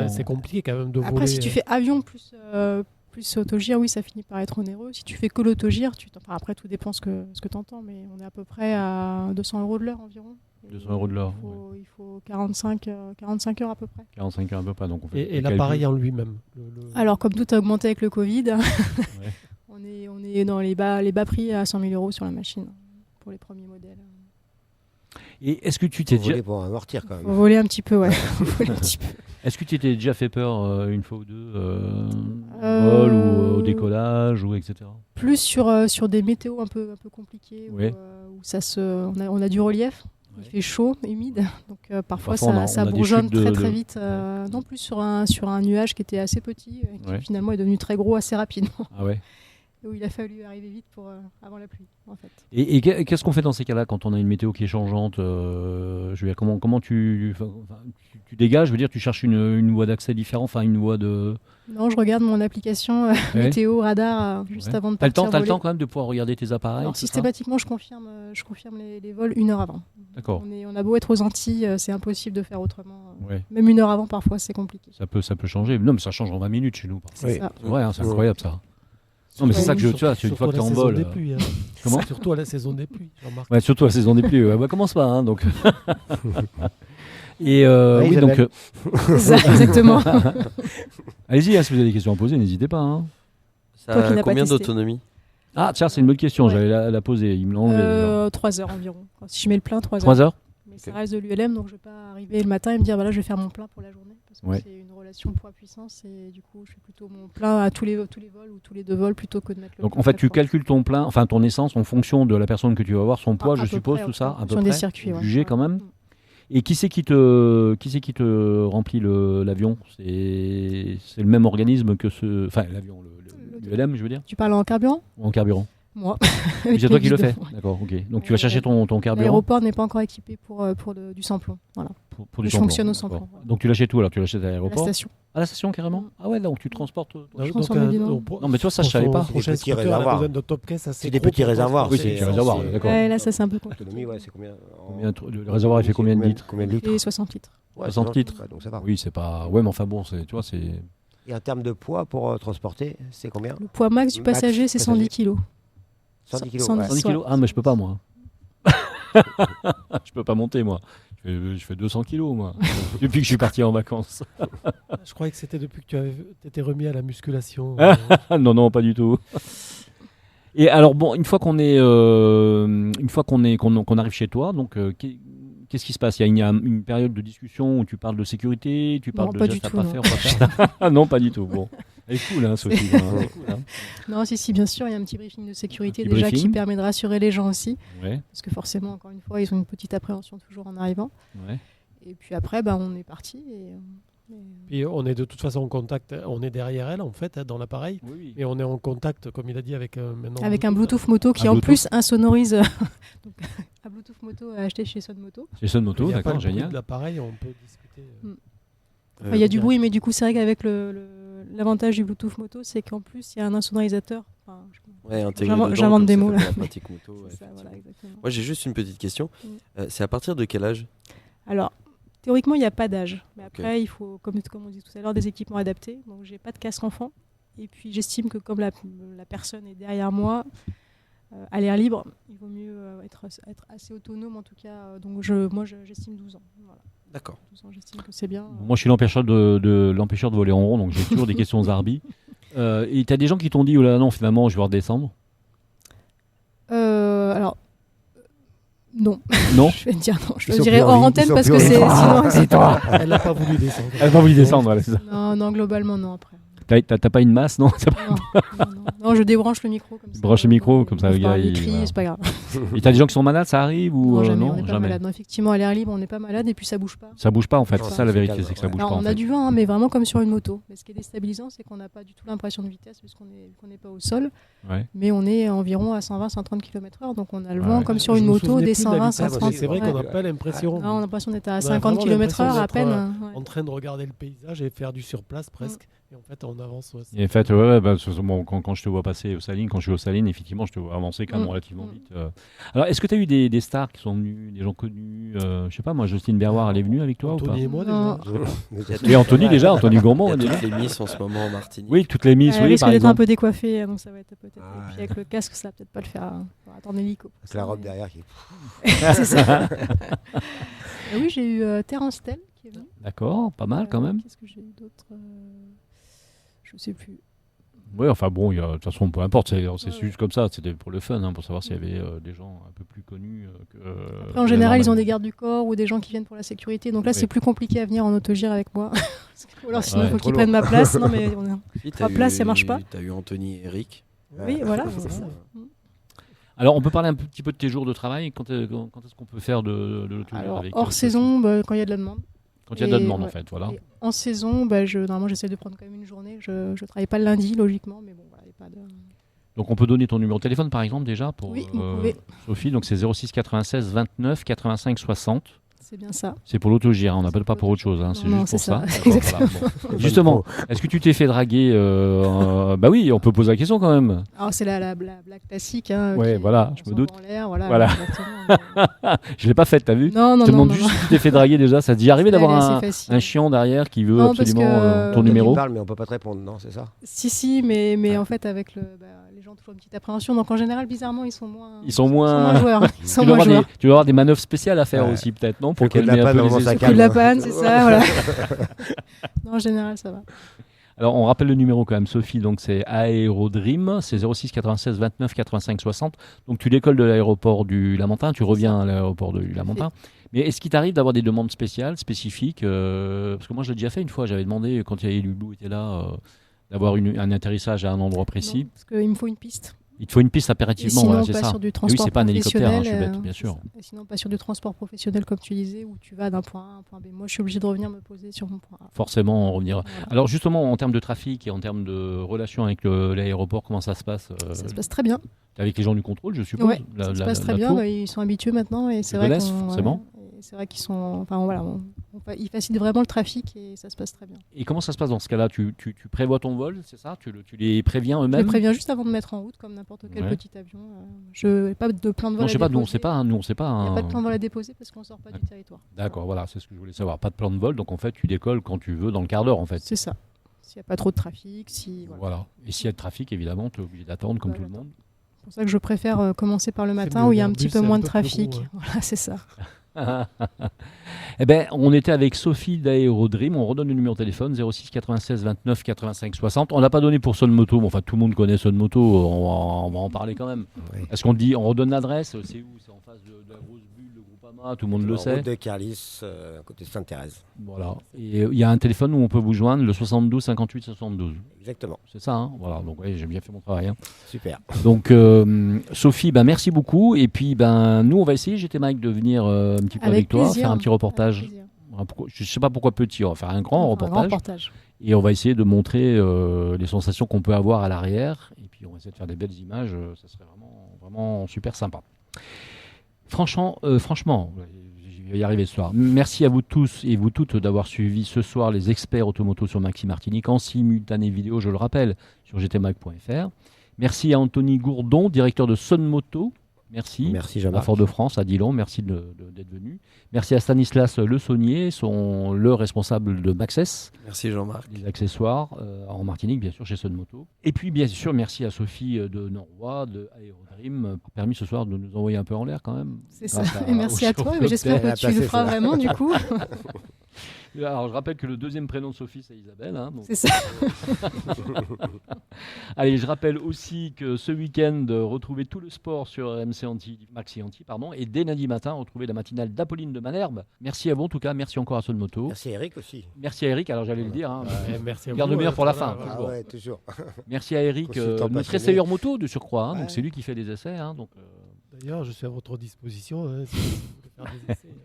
c'est compliqué quand même de voler. Après, si tu fais avion plus autogire, oui, ça finit par être onéreux. Si tu fais que l'autogire, après tout dépend ce que tu entends, mais on est à peu près à 200 € de l'heure environ. 200 € de l'heure. Il faut 45 heures à peu près. 45 heures à peu près. Donc et l'appareil en lui-même Alors, comme tout a augmenté avec le Covid, on est dans les bas prix à 100 000 € sur la machine pour les premiers modèles. Et est-ce que tu t'es déjà... pour amortir quand même. Faut voler un petit peu, ouais. Est-ce que tu t'es déjà fait peur une fois ou deux vol ou au décollage ou etc. Plus sur des météos un peu compliqués où on a du relief. Il fait chaud, humide, donc parfois ça bourgeonne très vite. Non plus sur un nuage qui était assez petit, qui finalement est devenu très gros assez rapidement. Ah ouais. Où il a fallu arriver vite avant la pluie, en fait. Et qu'est-ce qu'on fait dans ces cas-là quand on a une météo qui est changeante? Je veux dire, comment tu dégages? Je veux dire, tu cherches une voie d'accès différente, une voie de... Non, je regarde mon application météo radar juste avant de partir voler. T'as le temps quand même de pouvoir regarder tes appareils? Alors, systématiquement, je confirme les vols 1 heure avant. D'accord. On a beau être aux Antilles, c'est impossible de faire autrement. Même 1 heure avant, parfois, c'est compliqué. Ça peut changer. Non, mais ça change en 20 minutes chez nous. C'est ça. Ouais, c'est incroyable ça. Non, mais c'est ça que tu vois, c'est une fois que tu es en vol. Comment? Surtout à la saison des pluies, Jean-Marc. Ouais, surtout à la saison des pluies. Commence pas, donc. Et oui, donc. Ça, exactement. Allez-y, si vous avez des questions à poser, n'hésitez pas. Ça a combien d'autonomie? Ah, tiens, c'est une bonne question. J'allais la poser. Il me l'a enlevé. 3 heures environ. Si je mets le plein, 3 heures. 3 heures? Mais ça reste de l'ULM, donc je ne vais pas arriver le matin et me dire je vais faire mon plein pour la journée. Parce que c'est une relation poids-puissance et du coup, je fais plutôt mon plein à tous les vols ou tous les 2 vols plutôt que de mettre le Donc en fait, tu calcules ton plein, ton essence en fonction de la personne que tu vas voir, son poids, je suppose, tout ça, à peu près. Des circuits, jugé quand même. Et qui c'est qui te remplit l'avion? C'est le même organisme que l'avion, l'ULM, je veux dire. Tu parles en carburant? Ou en carburant? Moi. C'est toi qui le fais. D'accord, ok. Donc tu vas chercher ton carburant. L'aéroport n'est pas encore équipé pour du sans-plomb. Voilà. Pour du je fonctionne au sans-plomb. Voilà. Donc tu l'achètes où alors? Tu l'achètes à l'aéroport? À la station. À la station carrément? Ah ouais, donc tu transportes. Non, mais toi, ça je savais pas. C'est des petits réservoirs. C'est des petits réservoirs. Oui, c'est des petits réservoirs, d'accord. Là, ça c'est un peu compliqué. L'autonomie, c'est combien? Le réservoir, il fait combien de litres? Et 60 litres. 60 litres. Donc ça va. Oui, c'est pas. Ouais, mais enfin bon, tu vois, c'est. Et en termes de poids pour transporter, c'est combien? Le poids max du passager, c'est 110 kg. 110 kg. 110 kg. Ah, mais je peux pas, moi. Je peux pas monter, moi. Je fais 200 kilos, moi, depuis que je suis parti en vacances. Je croyais que c'était depuis que tu étais remis à la musculation. Non, pas du tout. Et alors, bon, une fois qu'on arrive chez toi, donc, qu'est-ce qui se passe? Il y a une période de discussion où tu parles de sécurité, tu parles de gestes à pas faire, pas faire. Non, pas du tout. Bon. Elle est cool, Sophie. Cool, Non, si, bien sûr, il y a un petit briefing de sécurité qui permet de rassurer les gens aussi. Ouais. Parce que forcément, encore une fois, ils ont une petite appréhension toujours en arrivant. Ouais. Et puis après, on est parti. Puis on est de toute façon en contact, on est derrière elle en fait, dans l'appareil. Oui. Et on est en contact, comme il a dit, avec un Bluetooth moto qui en plus insonorise. Donc, un Bluetooth moto moto à acheter chez Sun Moto. Chez Sun Moto, Il y a d'accord, pas le bruit génial. de l'appareil, on peut discuter. Il y a du bruit, mais du coup, c'est vrai qu'avec l'avantage du Bluetooth moto, c'est qu'en plus, il y a un insonorisateur. J'invente des mots là. Pratique moto, ça, voilà, exactement. Moi, j'ai juste une petite question. C'est à partir de quel âge? Alors, théoriquement, il n'y a pas d'âge. Mais après, il faut, comme on dit tout à l'heure, des équipements adaptés. Donc, j'ai pas de casque enfant. Et puis, j'estime que comme la personne est derrière moi, à l'air libre, il vaut mieux être assez autonome en tout cas. Donc, moi, j'estime 12 ans. Voilà. D'accord. 12 ans, j'estime que c'est bien. Moi, je suis l'empêcheur de voler en rond, donc j'ai toujours des questions aux arbitres. Et tu as des gens qui t'ont dit, oh là non, finalement, je vais redescendre. Alors, non. Non. Je vais te dire non. Je dirais hors antenne parce que c'est toi. Elle n'a pas voulu descendre. Elle n'a pas voulu descendre, voilà, c'est ça. Non, globalement, non, après. T'as pas une masse, non? Non, je débranche le micro comme ça. Tu branches le micro, comme ça, le gars, il crie, c'est pas grave. Et t'as des gens qui sont malades, ça arrive ou non, jamais, non, on n'est pas malade. Non, effectivement, à l'air libre, on n'est pas malade et puis ça bouge pas. Ça bouge pas en fait, c'est ça la vérité, c'est que ça bouge pas. On a du vent, hein, mais vraiment comme sur une moto. Mais ce qui est déstabilisant, c'est qu'on n'a pas du tout l'impression de vitesse puisqu'on n'est pas au sol. Ouais. Mais on est environ à 120-130 km/h, donc on a le vent comme sur une moto, des 120-130. C'est vrai qu'on n'a pas l'impression. On a l'impression d'être à 50 km/h à peine. En train de regarder le paysage et faire du surplace presque. Et en fait, on avance. Et en fait, quand je te vois passer aux Salines, quand je suis aux Salines, effectivement, je te vois avancer quand même relativement vite. Alors, est-ce que tu as eu des stars qui sont venus, des gens connus je sais pas, moi, Justine Berroir, elle est venue avec toi Anthony ou pas? et moi déjà. Et Anthony déjà, Anthony Gourmand. Il y a toutes les Miss en ce moment en Martinique. Oui, toutes les Miss, oui, oui, risque par d'être exemple. un peu décoiffé, donc ça va être peut-être. Et puis avec le casque, ça va peut-être pas le faire. On va attendre l'hélico. C'est la robe derrière qui. C'est ça. Oui, j'ai eu Terence Tell qui est venu. D'accord, pas mal quand même. Qu'est-ce que j'ai eu d'autre je sais plus. Oui, enfin bon, de toute façon, peu importe, c'est juste comme ça, c'était pour le fun, pour savoir s'il y avait des gens un peu plus connus. Après, en général, ils ont des gardes du corps ou des gens qui viennent pour la sécurité, donc là, c'est plus compliqué à venir en autogire avec moi. Ou alors, sinon, il faut qu'ils prennent ma place. Non, mais on est trois places, ça marche pas. Tu as eu Anthony et Eric. Oui, voilà, c'est ça. Alors, on peut parler un petit peu de tes jours de travail. Quand est-ce qu'on peut faire de l'autogire avec hors saison, quand il y a de la demande. Quand il y a de la demande, en fait, voilà. En saison, normalement, j'essaie de prendre quand même une journée. Je travaille pas le lundi, logiquement, mais bon, voilà, il n'y a pas de... Donc, on peut donner ton numéro de téléphone, par exemple, déjà, pour oui, vous pouvez. Sophie. Donc, c'est 06 96 29 85 60. C'est bien ça. C'est pour l'autogire, on n'appelle pas pour autre chose, c'est juste pour ça. Exactement. Bon. Justement, est-ce que tu t'es fait draguer Bah oui, on peut poser la question quand même. Alors c'est la blague classique. Ouais, voilà, je me doute. En l'air, voilà. Je l'ai pas faite, t'as vu? Non. Je te demande juste si tu t'es fait draguer déjà. Ça t'est déjà arrivé d'avoir un chiant derrière qui veut absolument ton numéro? On parle, mais on peut pas te répondre, non, c'est ça? Si, mais en fait avec les gens ont toujours une petite appréhension. Donc en général, bizarrement, ils sont moins joueurs. Tu dois avoir des manœuvres spéciales à faire aussi, peut-être, non? Pour calmer un peu les esprits. De la panne, c'est ça, voilà. Non, en général, ça va. Alors, on rappelle le numéro quand même, Sophie, donc c'est Aérodream, c'est 06 96 29 85 60. Donc, tu décolles de l'aéroport du Lamentin, tu reviens à l'aéroport du Lamentin. Mais est-ce qu'il t'arrive d'avoir des demandes spéciales, spécifiques parce que moi, je l'ai déjà fait une fois, j'avais demandé, quand Lulou était là, d'avoir un atterrissage à un endroit précis. Non, parce qu'il me faut une piste. Il te faut une piste impérativement, sinon, voilà, c'est pas ça. sur du Oui, transport c'est pas un hélicoptère, je suis bête, bien sûr. Sinon, pas sur du transport professionnel, comme tu disais, où tu vas d'un point A à un point B. Moi, je suis obligé de revenir me poser sur mon point A. Forcément, on revenira. Voilà. Alors, justement, en termes de trafic et en termes de relation avec l'aéroport, comment ça se passe Ça se passe très bien. Avec les gens du contrôle, je suppose. Oui, ça se passe très bien. Ils sont habitués maintenant. Et c'est vrai forcément. C'est vrai qu'ils sont. Enfin, voilà, ils facilitent vraiment le trafic et ça se passe très bien. Et comment ça se passe dans ce cas-là? Tu prévois ton vol, c'est ça? Tu les préviens eux-mêmes? Je les préviens juste avant de mettre en route, comme n'importe quel petit avion. Je n'ai pas de plan de vol. Non, je sais pas, nous on sait pas. Il n'y a pas de plan de vol à déposer parce qu'on ne sort pas du territoire. D'accord, voilà, c'est ce que je voulais savoir. Pas de plan de vol, donc en fait, tu décolles quand tu veux, dans le quart d'heure en fait. C'est ça. S'il n'y a pas trop de trafic. Voilà. Et s'il y a de trafic, évidemment, tu es obligé d'attendre comme tout le monde. C'est pour ça que je préfère commencer par le matin où il y a un petit peu moins de trafic. Voilà, c'est ça. Eh ben, on était avec Sophie d'Aérodream. On redonne le numéro de téléphone 06 96 29 85 60. On n'a pas donné pour Sun Moto, mais enfin tout le monde connaît Sun Moto. On va en parler quand même. Oui. Est-ce qu'on dit, on redonne l'adresse? C'est où? C'est en face de la grosse bulle de Groupama. Tout le monde le sait. Route de Carlis, à côté de Sainte-Thérèse. Voilà. Et il y a un téléphone où on peut vous joindre, le 72 58 72. Exactement. C'est ça, hein, voilà. Donc oui, j'ai bien fait mon travail. Hein. Super. Donc Sophie, merci beaucoup. Et puis nous, on va essayer, j'étais Mike, de venir un petit peu avec toi, faire un petit reportage. Je ne sais pas pourquoi petit, on va faire un grand reportage. Et on va essayer de montrer les sensations qu'on peut avoir à l'arrière. Et puis on va essayer de faire des belles images. Ça serait vraiment, vraiment super sympa. Franchement, je vais y arriver ce soir. Merci à vous tous et vous toutes d'avoir suivi ce soir les experts automoto sur Maxi Martinique en simultané vidéo, je le rappelle, sur gtmag.fr. Merci à Anthony Gourdon, directeur de Sun Moto. Merci à Fort-de-France, à Dillon, merci d'être venu. Merci à Stanislas Le Saunier, le responsable de Maxès. Merci Jean-Marc. Les accessoires en Martinique, bien sûr, chez Sun Moto. Et puis, bien sûr, merci à Sophie de Norrois, de Aerodream, qui a permis ce soir de nous envoyer un peu en l'air quand même. C'est ça, et merci à toi, mais j'espère que tu le feras vraiment du coup. Alors, je rappelle que le deuxième prénom de Sophie, c'est Isabelle. Hein, donc... C'est ça. Allez, je rappelle aussi que ce week-end, retrouvez tout le sport sur Maxi Anti, et dès lundi matin, retrouvez la matinale d'Apolline de Malherbe. Merci à vous, en tout cas. Merci encore à Sun Moto. Merci à Eric aussi. Merci à Eric. Alors, j'allais le dire. Hein, merci à vous. Garde meilleur pour la fin. Ah ouais, toujours. Merci à Eric, notre essayeur moto de surcroît. Hein, donc, c'est lui qui fait des essais. Hein, donc, D'ailleurs, je suis à votre disposition si vous voulez faire des essais.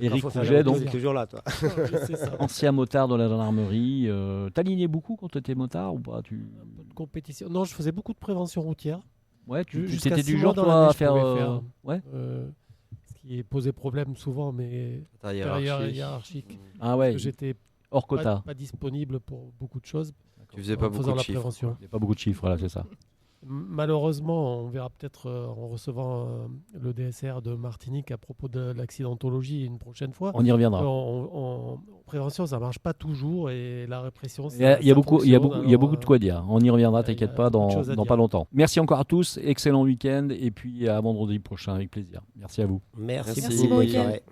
Eric Rouget, donc toujours là, toi. ancien motard de la gendarmerie. T'as aligné beaucoup quand tu étais motard ou pas? Un peu de compétition. Non, je faisais beaucoup de prévention routière. Ouais, tu étais du genre toi à faire. Ouais. Ce qui posait problème souvent, mais hiérarchique. Ah ouais. J'étais hors quota. Pas disponible pour beaucoup de choses. Tu faisais pas beaucoup de chiffres. Prévention. Il n'y a pas beaucoup de chiffres, voilà, c'est ça. Malheureusement, on verra peut-être en recevant le DSR de Martinique à propos de l'accidentologie une prochaine fois. On y reviendra. En prévention, ça marche pas toujours et la répression. Il y a beaucoup de quoi dire. On y reviendra, t'inquiète pas, dans pas longtemps. Merci encore à tous, excellent week-end et puis à vendredi prochain avec plaisir. Merci à vous. Merci beaucoup. Bonne soirée.